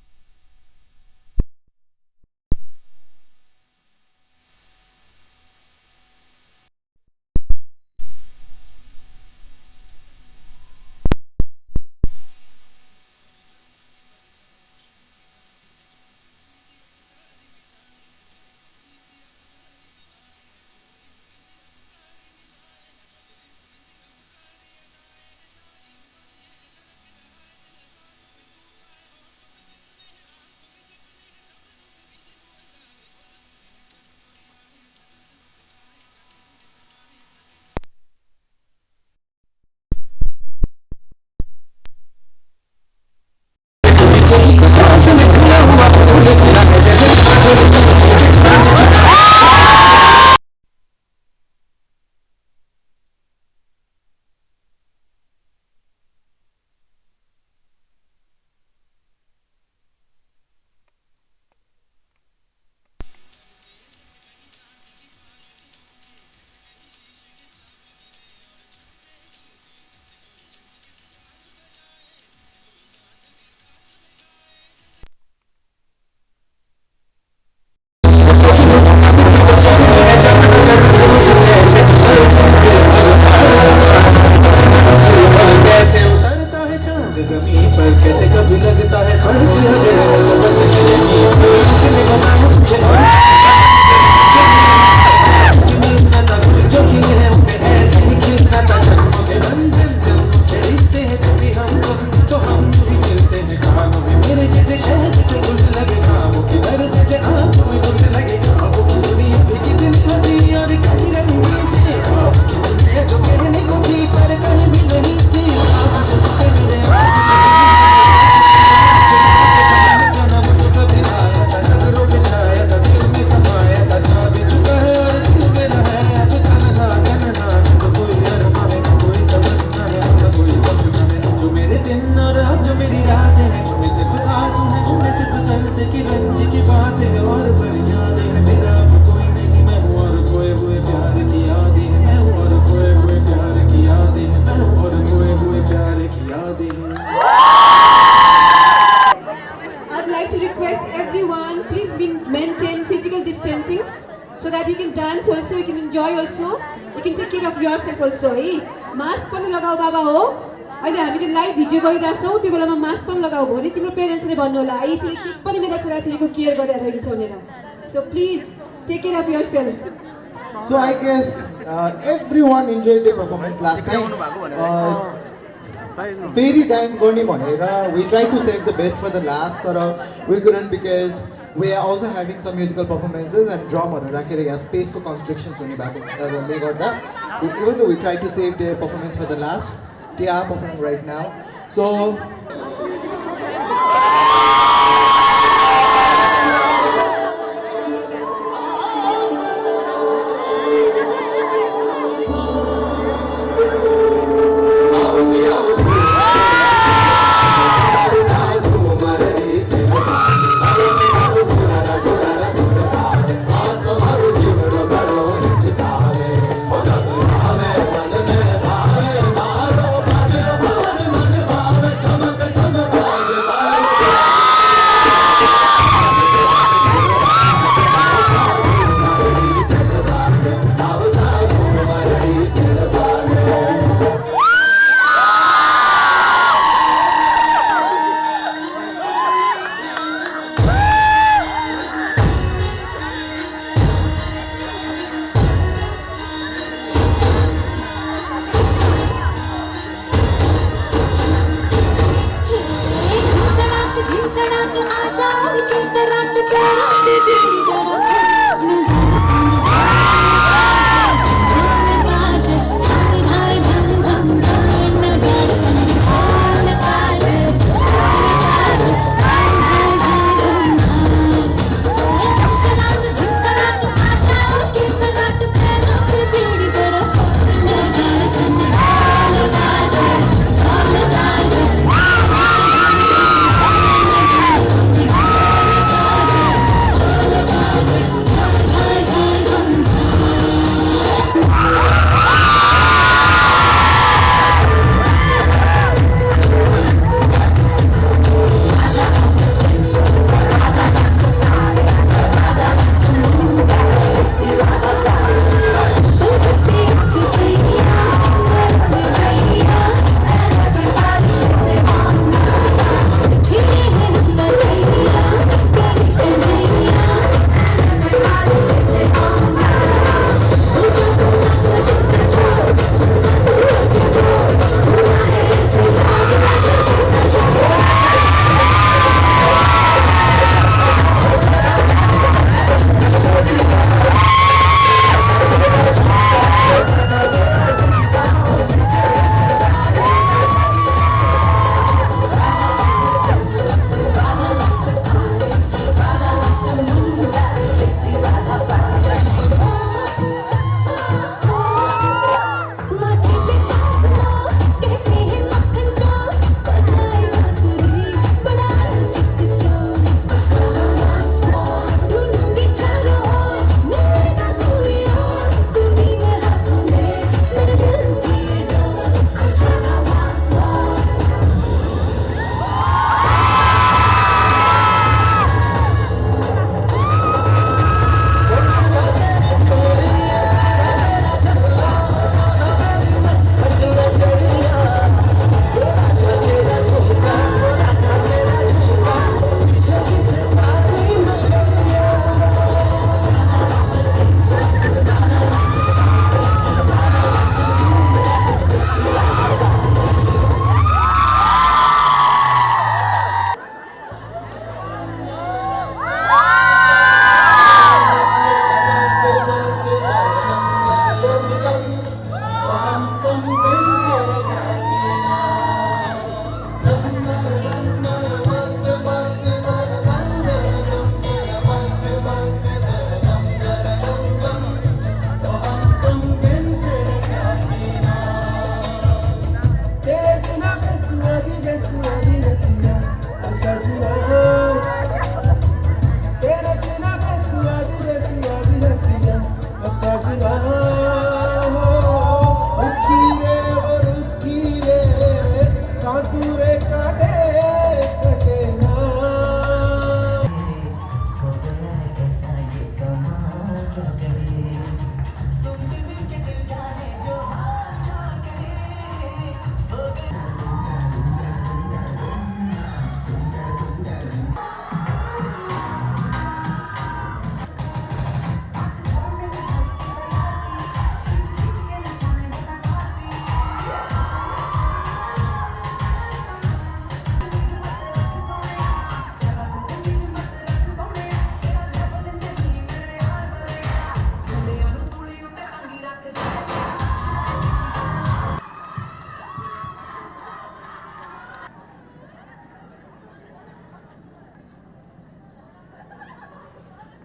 कैसे कभी लगता है स्वर्ग है तो बस मिलेगी इसने बनाया मुझे जो कि है उनमें ऐसे ही खिलता था जन्मों के बंधन जन्मों के रिश्ते हैं जब भी हम तो हम भी मिलते हैं खानों में मेरे जैसे शहद से घुल लगे खामों की मेरे जैसे आंखों में घुल लगे खाबों की दुनिया भी कितनी हंसी और कैसी रंगी थी खाबों की दुनिया जो कहने को थी पर कहीं भी नहीं थी खाबों जो टूटे मिले जन्म तो कभी आया था नजरों पे छाया था दिल में समाया था जा भी चुका है और दिल में न है अब तन्हा तो कोई अरमा है कोई तमन्ना है न कोई सपना है जो मेरे दिन और अब जो मेरी रात है उनमें सिर्फ आंसू है उनमें सिर्फ दर्द की रंज की बात है और फरियाद है मेरा अब कोई नहीं मैं हूँ और खोए हुए प्यार की यादें हैं मैं हूँ और खोए हुए प्यार की यादें हैं मैं हूँ और खोए हुए प्यार की यादें हैं I'd like to request everyone, please maintain physical distancing so that you can dance also, you can enjoy also, you can take care of yourself also. Hey, mask पनि लगाऊ बाबा हो अहिले हामीले लाइभ भिडियो गरिरहेछौँ त्यो बेलामा मास्क पनि लगाऊ भोलि तिम्रो पेरेन्ट्सले भन्नु होला आइसीले के पनि मेरो छोराछोरीको केयर गरेर हिँड्छ भनेर so please take care of yourself So I guess everyone enjoyed the performance last time. Fairy dance गर्ने भनेर we tried to save the best for the last तर we couldn't because we are also having some musical performances and drumहरू राखेर यहाँ स्पेसको constructions हुने भएकोले गर्दा even though we tried to save their performance for the last, they are performing right now. So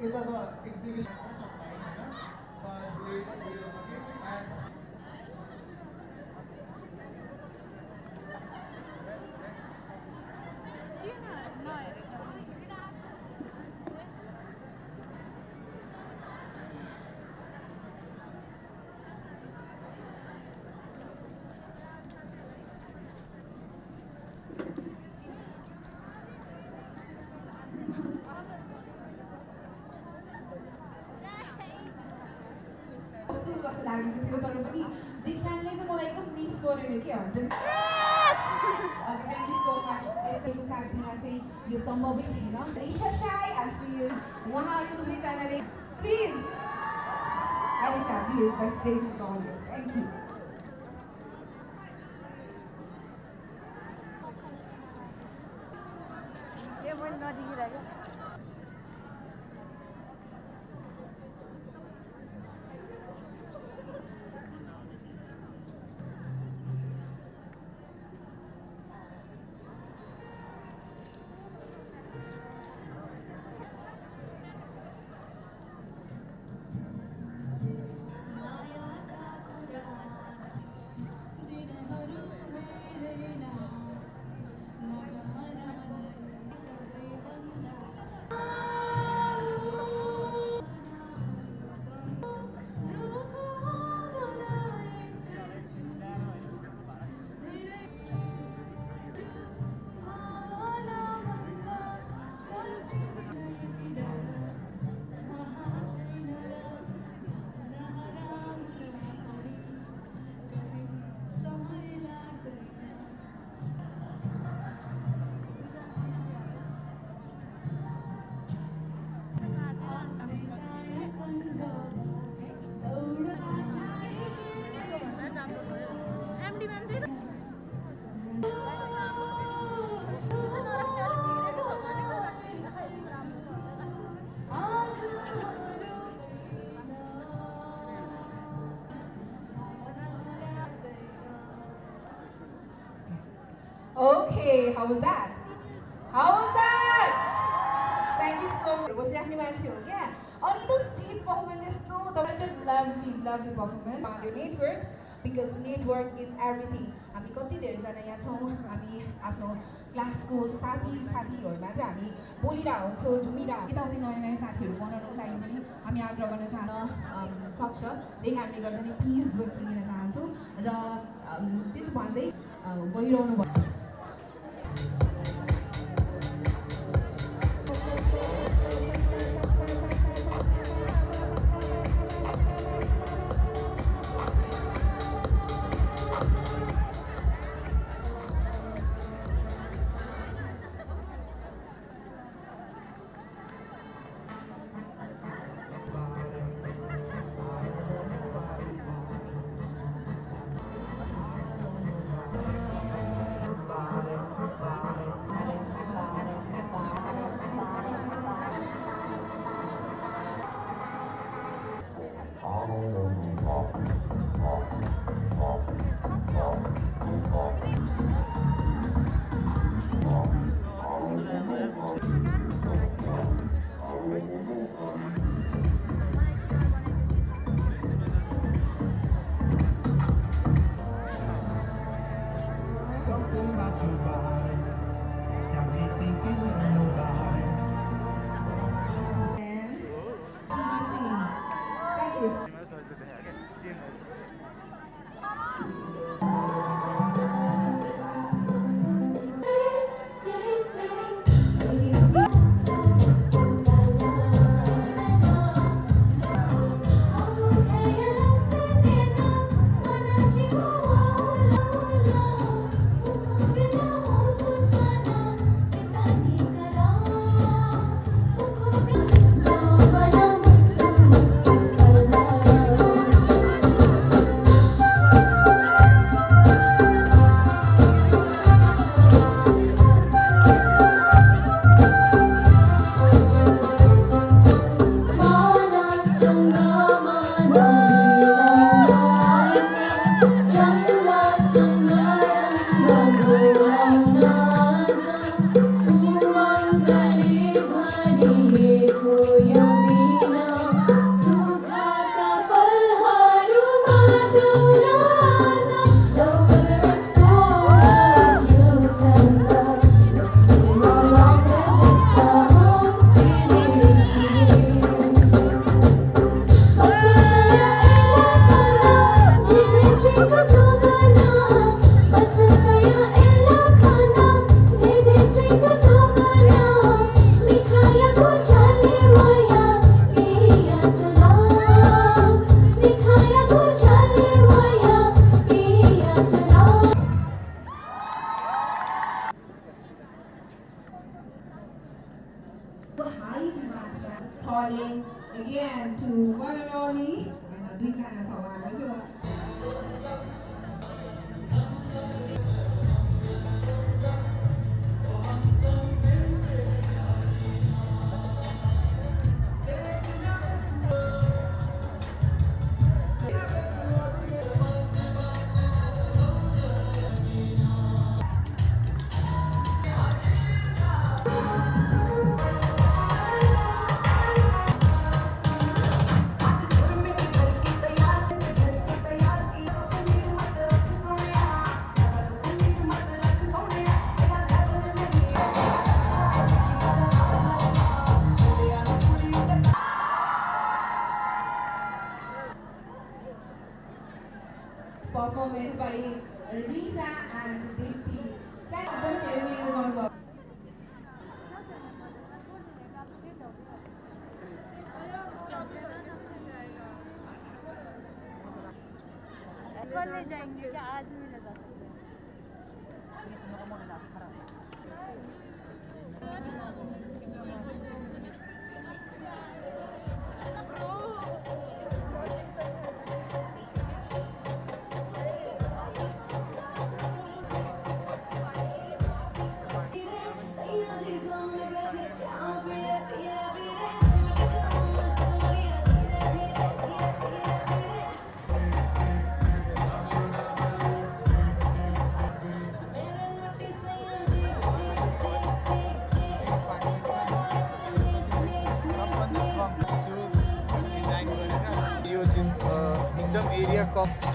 यता त exhibition sometime हैन but we will again and जस्तो लागेको थियो तर पनि दीक्षाले चाहिँ मलाई एकदम मिस गर्यो नि के भन्छ okay thank you so much यसको साथमा चाहिँ यो सम्भवै थिएन रिसा साई अनि उहाँहरू दुवैजनाले please Anisha please the stage is all yours thank you ए मैले नदेखिरहेको Okay, how was that? How was that? Thank you so much. बसिराख्ने मान्छे हो क्या अनि त स्टेज पर्फर्मेन्स यस्तो तपाईँ lovely lovely performance yo network because network is everything हामी कति धेरैजना यहाँ छौँ हामी आफ्नो क्लासको साथीहरूमा चाहिँ हामी बोलिरहेको हुन्छौँ झुमिरहेको यताउति नयाँ नयाँ साथीहरू बनाउनुको लागि पनि हामी आग्रह गर्न चाहन सक्छ त्यही कारणले गर्दा नि प्लिज बुक्स लिन चाहन्छु र त्यस भन्दै गइरहनु भयो Bye. high demand calling again to one and only दुई जना छ उहाँहरू चाहिँ performance by Riza and Dipti. Thank you very much. कल ले जाएंगे क्या आज नहीं ले जा सकते एकदम area come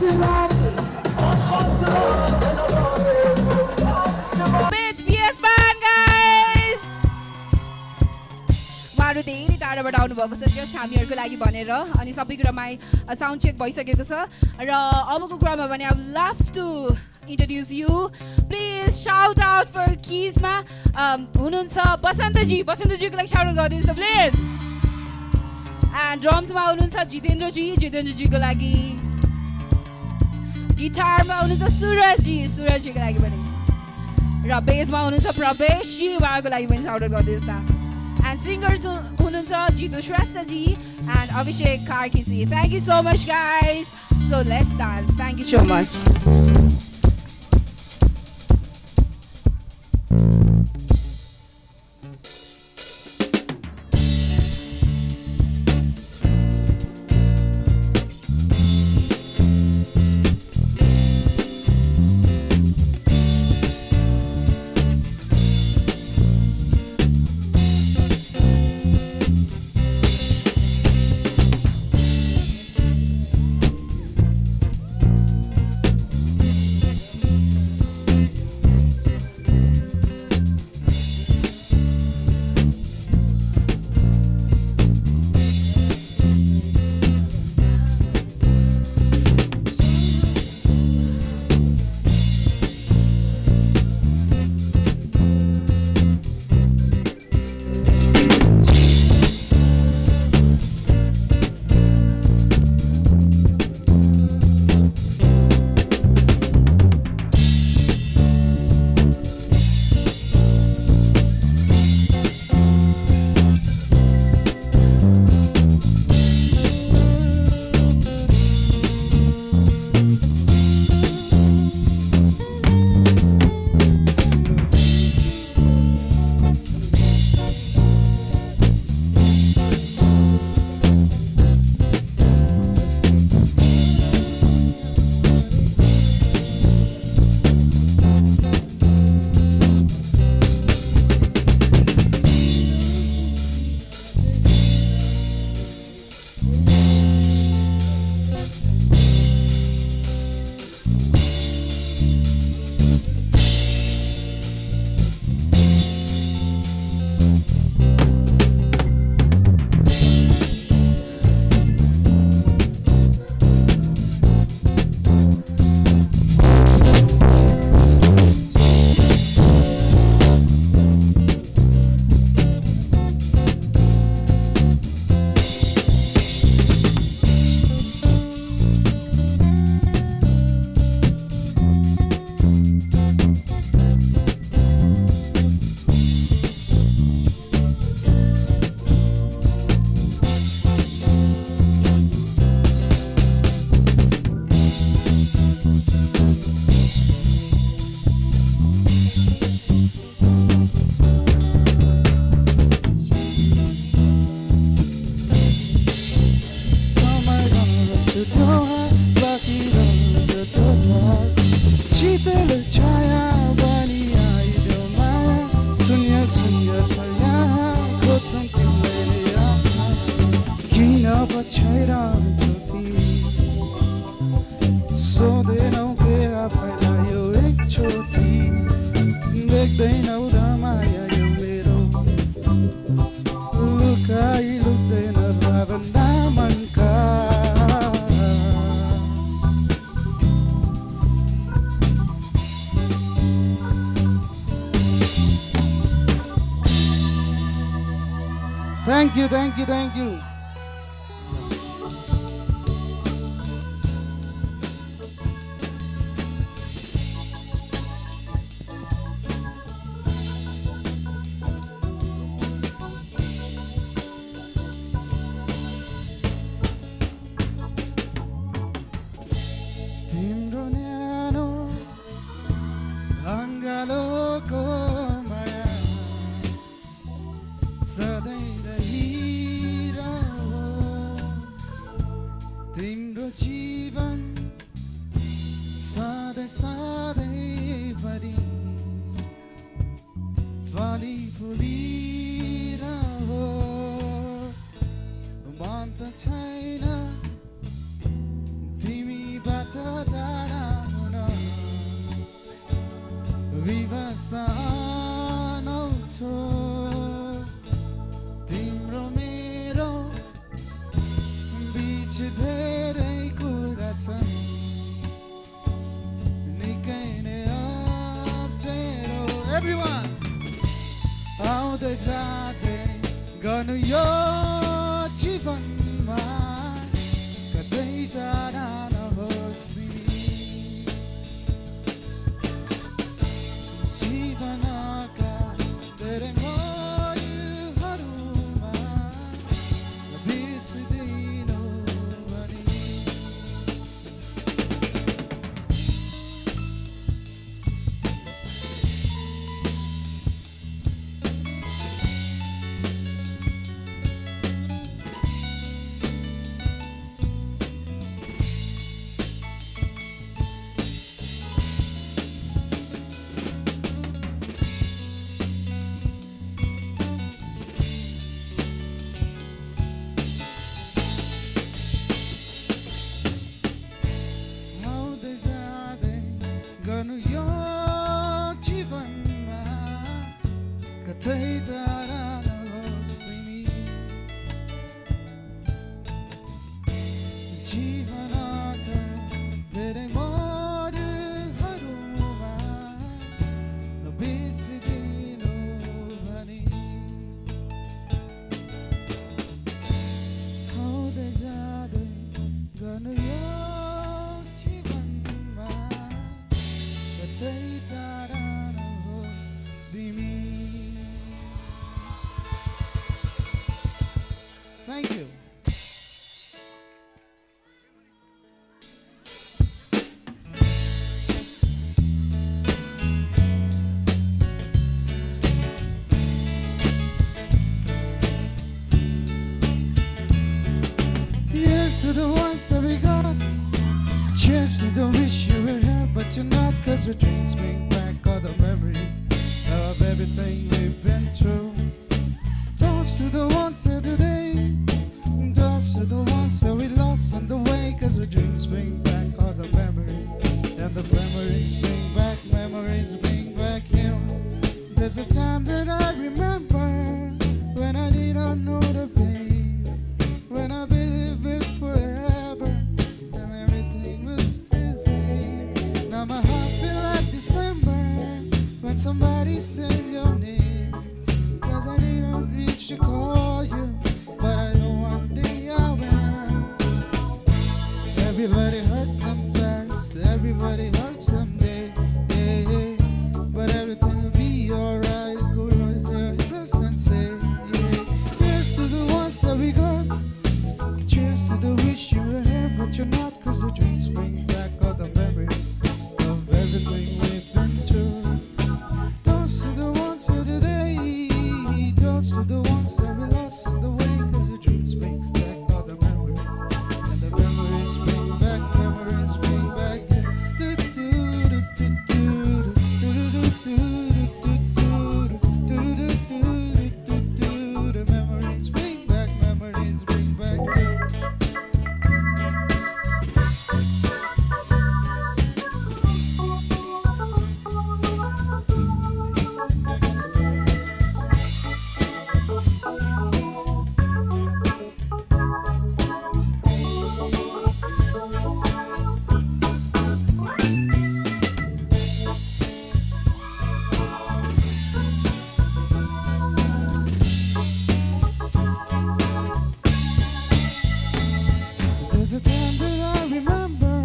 It's PS Band, guys! उहाँहरू धेरै टाढाबाट आउनुभएको छ जस्ट हामीहरूको लागि भनेर अनि सबै कुरामा साउन्ड चेक भइसकेको छ र अबको कुरामा भने I would love to introduce you. Please shout out for keysमा हुनुहुन्छ बसन्तजीको लागि shout out गरिदिनुहोस् प्लिज. And ड्रम्समा हुनुहुन्छ जितेन्द्रजीको लागि. गिटारमा हुनुहुन्छ सुरजजीको लागि पनि. र बेसमा हुनुहुन्छ प्रवेशजी उहाँको लागि पनि shout out गरिदिनुहोस् न. And singers हुनुहुन्छ जितु श्रेष्ठजी and Abhishek Karkisi. Thank you so much, guys. So let's dance. Thank you so much. Thank you. तिम्रो न्यानो अङ्गालोको माया सधैँ तिम्रो जीवन सधैँ सधैँभरि फली फुलिरहो मन त छैन तिमीबाट गर्नु यो जीवनमा कतै टाढा नहोस् तिमी जीवनका धेरै मोडहरूमा बिर्सिदिनु भनी आउँदै जाँदै गर्नु यो जीवनमा कतै टाढा नहोस् तिमी जीवनका धेरै मोडहरूमा नबिर्सिदिनु भनी आउँदै जाँदै गर्नु यो जीवनमा कतै टाढा नहोस् तिमी Thank you. Here's to the ones that we got. Cheers to the wish you were here, but you're not. Cause your dreams bring back all the memories of everything we've been through. Toast to the ones here today. Toast to the ones that we lost on the way. Cause the dreams bring back all the memories. And the memories bring back you. There's a time that I remember when I didn't know the pain. When I believe it forever and everything will stay the same. Now my heart feel like December when somebody says your name. Cause I didn't reach to call you, but I know one day I will. Everybody hurts sometimes, everybody hurts someday. Yeah, yeah. But everything will be alright. Go raise your glass and say, yeah. Here's to the ones that we got. Cheers to the wish you were here, but you're not. Cause the dreams bring back all the memories of everything we've been through. Toast to the ones here today. Toast to the ones that we lost on the way. Cause the dreams bring back all the memories. And the memories bring back you. Do, do, do, do, do, do, do, do, do, do, do, do, do, do. The memories bring back you. There's a time that I remember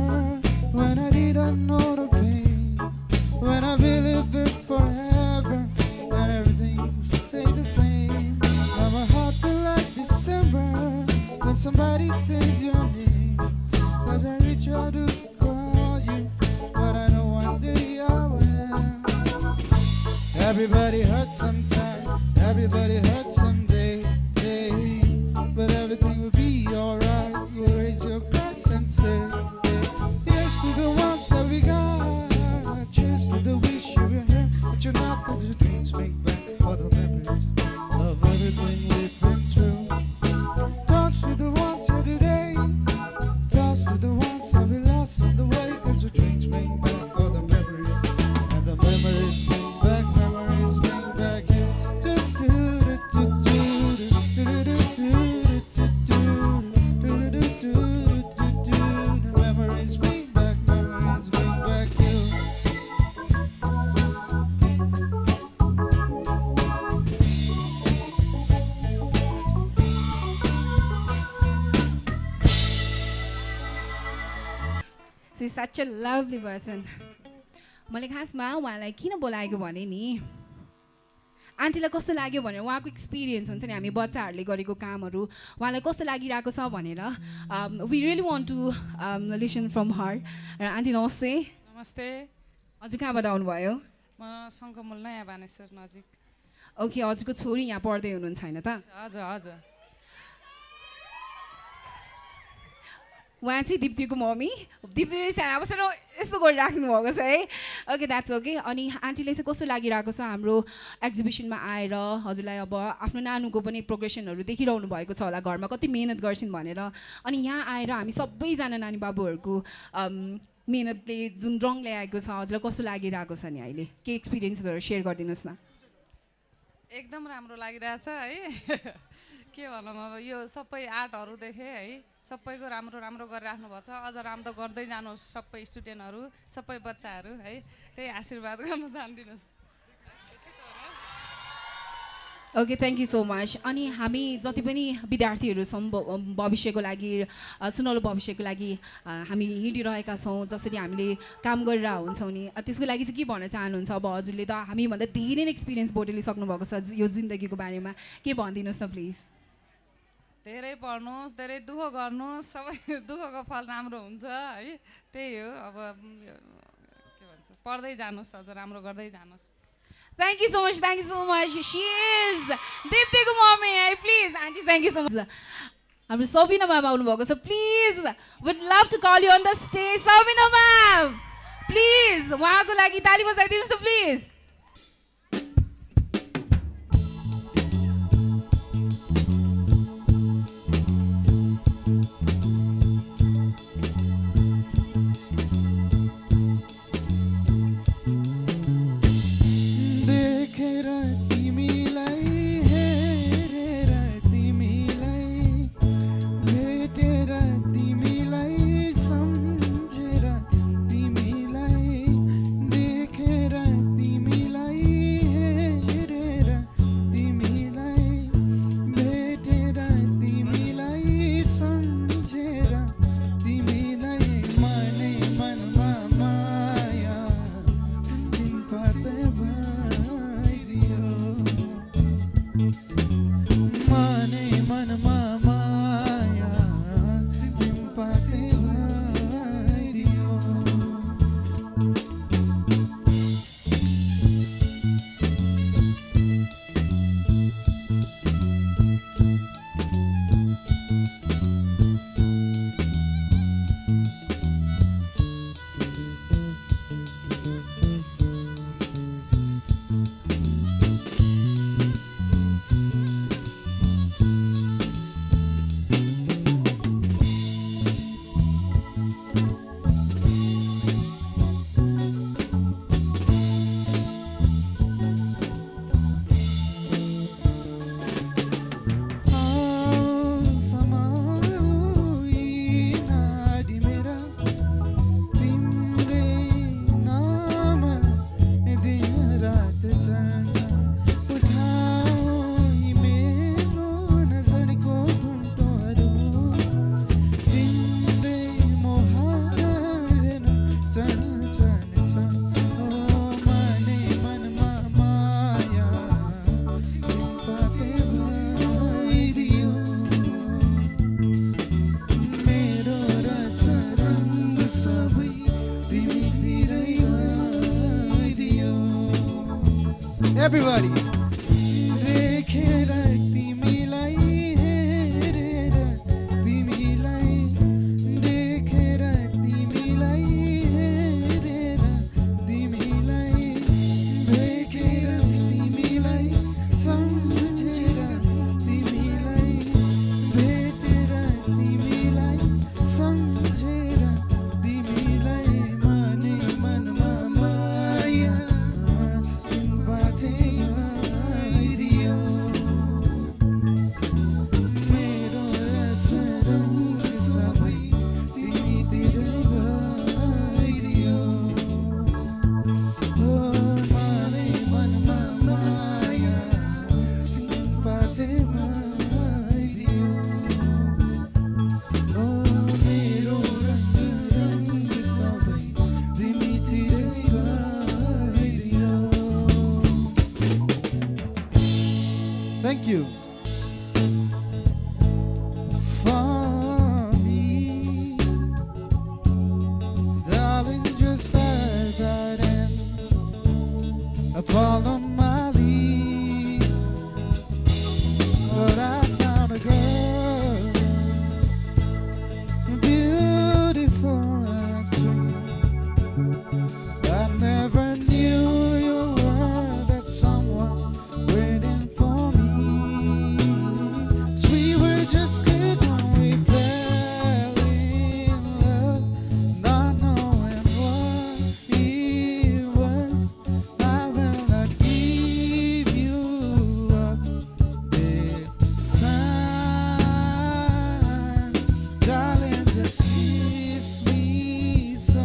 when I didn't know the pain, when I believed it forever and everything stayed the same. Now my heart feel like December when somebody says your name. Cause I reach out to call you, but I know one day I will. Everybody hurts sometimes, everybody hurts someday. Hey, but everything will be alright. You raise your glass and say, yeah. Here's to the ones that we got. Cheers to the wish you were here, but you're not. Cause your dreams bring back all the memories of everything we've been through. Toast to the ones here today. Toast to the ones that we lost on the way. Cause your dreams bring back all the memories. And the memories bring back you. Do, do, do, do. Is such a lovely person. मैले खासमा उहाँलाई किन बोलाएको भने नि आन्टीलाई कस्तो लाग्यो भनेर उहाँको एक्सपिरियन्स हुन्छ नि हामी बच्चाहरूले गरेको कामहरू उहाँलाई कस्तो लागिरहेको छ भनेर we really want to listen from her. र आन्टी नमस्ते. नमस्ते. हजुर कहाँबाट आउनुभयो? म सङ्कमुल नयाँ बानेश्वर नजिक. ओके हजुरको छोरी यहाँ पढ्दै हुनुहुन्छ होइन त? हजुर हजुर. उहाँ चाहिँ दिप्तीको मम्मी. दिप्तीले चाहिँ अब सर यस्तो गरिराख्नु भएको छ है. Okay that's okay. अनि आन्टीले चाहिँ कस्तो लागिरहेको छ हाम्रो एक्जिबिसनमा आएर हजुरलाई अब आफ्नो नानुको पनि प्रोग्रेसनहरू देखिरहनु भएको छ होला घरमा कति मिहिनेत गर्छिन् भनेर. अनि यहाँ आएर हामी सबैजना नानी बाबुहरूको मिहिनेतले जुन रङ ल्याएको छ हजुरलाई कस्तो लागिरहेको छ नि अहिले के एक्सपिरियन्सहरू सेयर गरिदिनुहोस् न. एकदम राम्रो लागिरहेछ है. के भनौँ अब यो सबै आर्टहरू देखेँ है सबैको राम्रो राम्रो गरिराख्नु भएको छ. अझ राम्रो गर्दै जानुहोस् सबै स्टुडेन्टहरू सबै बच्चाहरू है त्यही आशीर्वाद गर्न चाहन्दिनु. Okay thank you so much. अनि हामी जति पनि विद्यार्थीहरू छौँ भविष्यको लागि सुनौलो भविष्यको लागि हामी हिँडिरहेका छौँ जसरी हामीले काम गरेर हुन्छौँ नि त्यसको लागि चाहिँ के भन्न चाहनुहुन्छ? अब हजुरले त हामीभन्दा धेरै नै एक्सपिरियन्स बोटेलिसक्नु भएको छ यो जिन्दगीको बारेमा के भनिदिनुहोस् न प्लिज. धेरै पढ्नुहोस् धेरै दुःख गर्नुहोस् सबै दुःखको फल राम्रो हुन्छ है त्यही हो. अब के भन्छ पढ्दै जानुहोस् अझ राम्रो गर्दै जानुहोस्. Thank you so much. Thank you so much. She is Dipti Kumami. Please, auntie, thank you so much. I'm Sabina ma'am आउनुभएको छ. Please, would love to call you on the stage. Sabina ma'am, please. उहाँको लागि ताली बजाइदिनुहोस् न please. Everybody. देखेर तिमीलाई हेरेर तिमीलाई देखेर तिमीलाई हेरेर तिमीलाई देखेर तिमीलाई सम्झेर तिमीलाई भेटेर तिमीलाई सम्झेर तिमीलाई मनै मनमा माया बाँधेर Thank you. For me, darling, just slide right in, follow my lead. But I found a girl, beautiful and sweet. I never knew you were that someone waiting for me. So we were just kids when we fell in love, not knowing what it was. I will not give you up this time, darling. Just kiss me so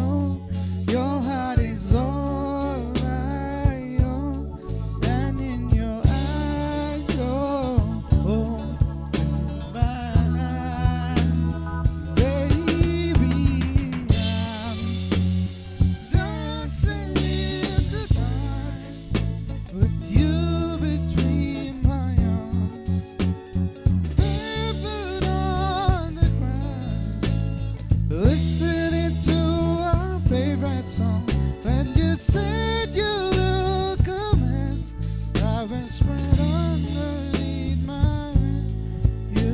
your heart is all I own, and in your eyes, you're holding mine, baby. I'm dancing in the dark with you between my arms, barefoot on the grass, listening to our favorite song. When you said you look a mess, I whispered underneath my breath. You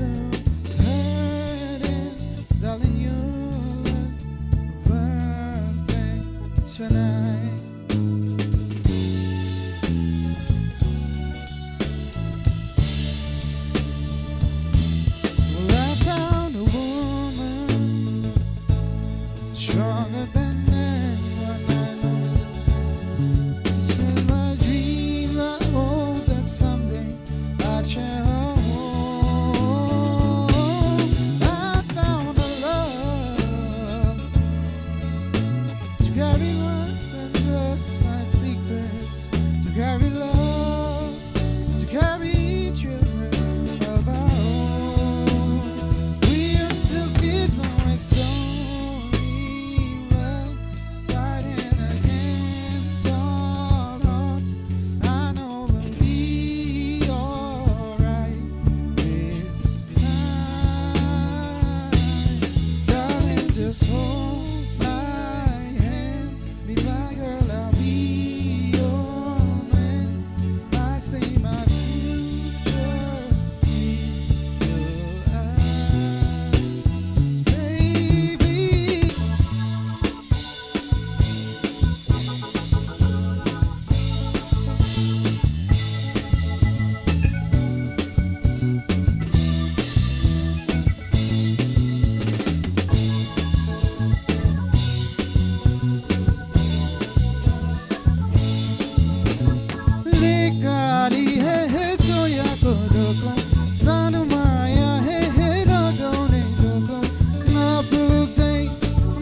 heard it, darling. You look perfect tonight. Well, I found a woman stronger than anyone I know. She's my dreams. I hope that someday I'll share her home. I found a love to carry more than just my secrets, to carry love, to carry children of our own. We are still kids, but we're so in love, fighting against all odds. I know we'll be alright this time, darling. Just hold my hands, be my girl, I'll be your man. I say my future in your eyes, baby. Lekali he choya ko doko, sanu maya he लगाउने doko. नपुग्दै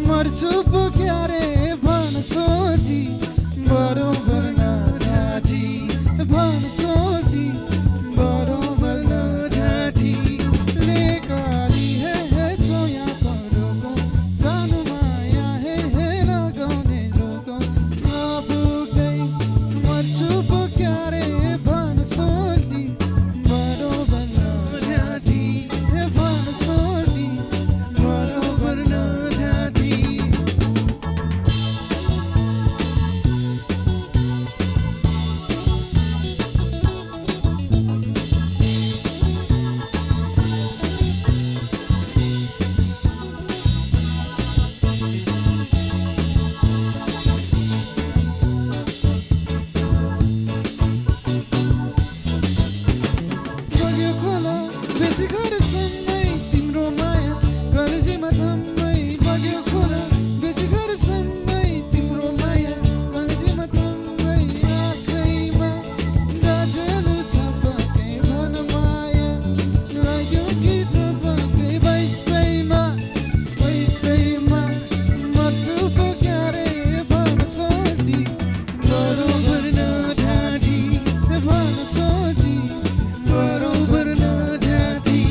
मर्छु पो क्यारे भन सोधी, बरोबर नठाठी भन सोधी, बरोबर नठाठी। लेकाली हे छोया को doko, सानु माया हे लगाउने doko. नपुग्दै मर्छु पो क्यारे भन सोधी, बरोबर नठाठी भन सोधी, बरोबर नठाठी। बग्यो खोला बेसी गरेसम्मै तिम्रो माया, कलेजीमा थम्मै। बग्यो खोला बेसी गरेसम्मै तिम्रो माया, कलेजीमा थम्मै। आँखैमा गाजेलो झपके भन माया, लाग्यो कि झपके वैसैमा वैसैमा। मर्छु पो क्यारे भन सोधी, बरोबर नठाठी भन सोधी, बरोबर नठाठी।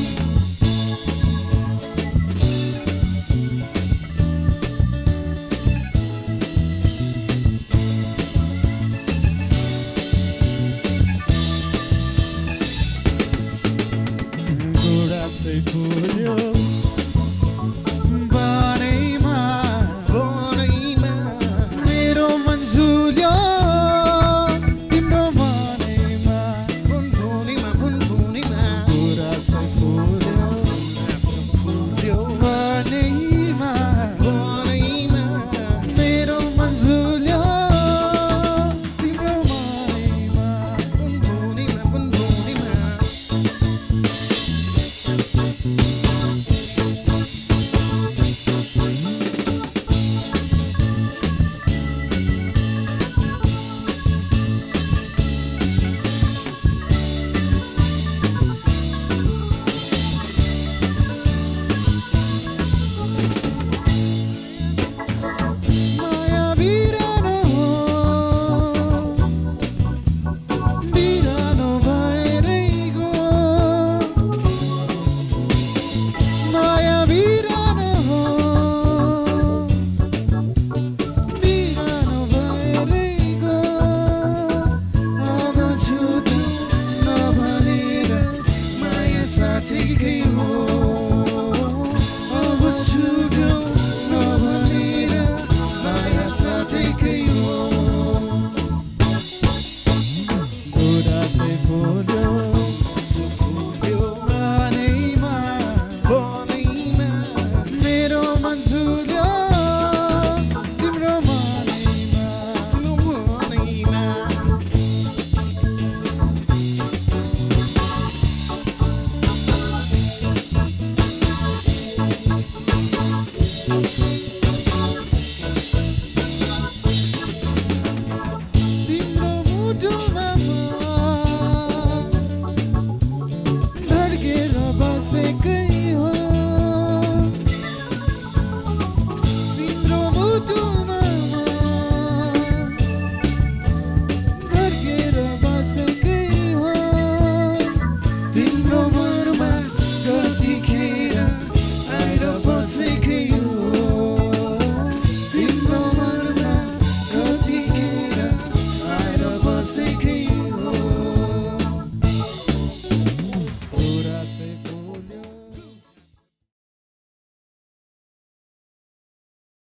चाहिँ फुल्यो बनैमा मेरो मन झुल्यो तिम्रो मनैमा कुरा चाहिँ फुल्यो बनैमा मेरो मन झुल्यो तिम्रो मनैमा माया बिरानो भएरै गो माया बिरानो भएरै गो अब छुटु नभनेर माया साथीकै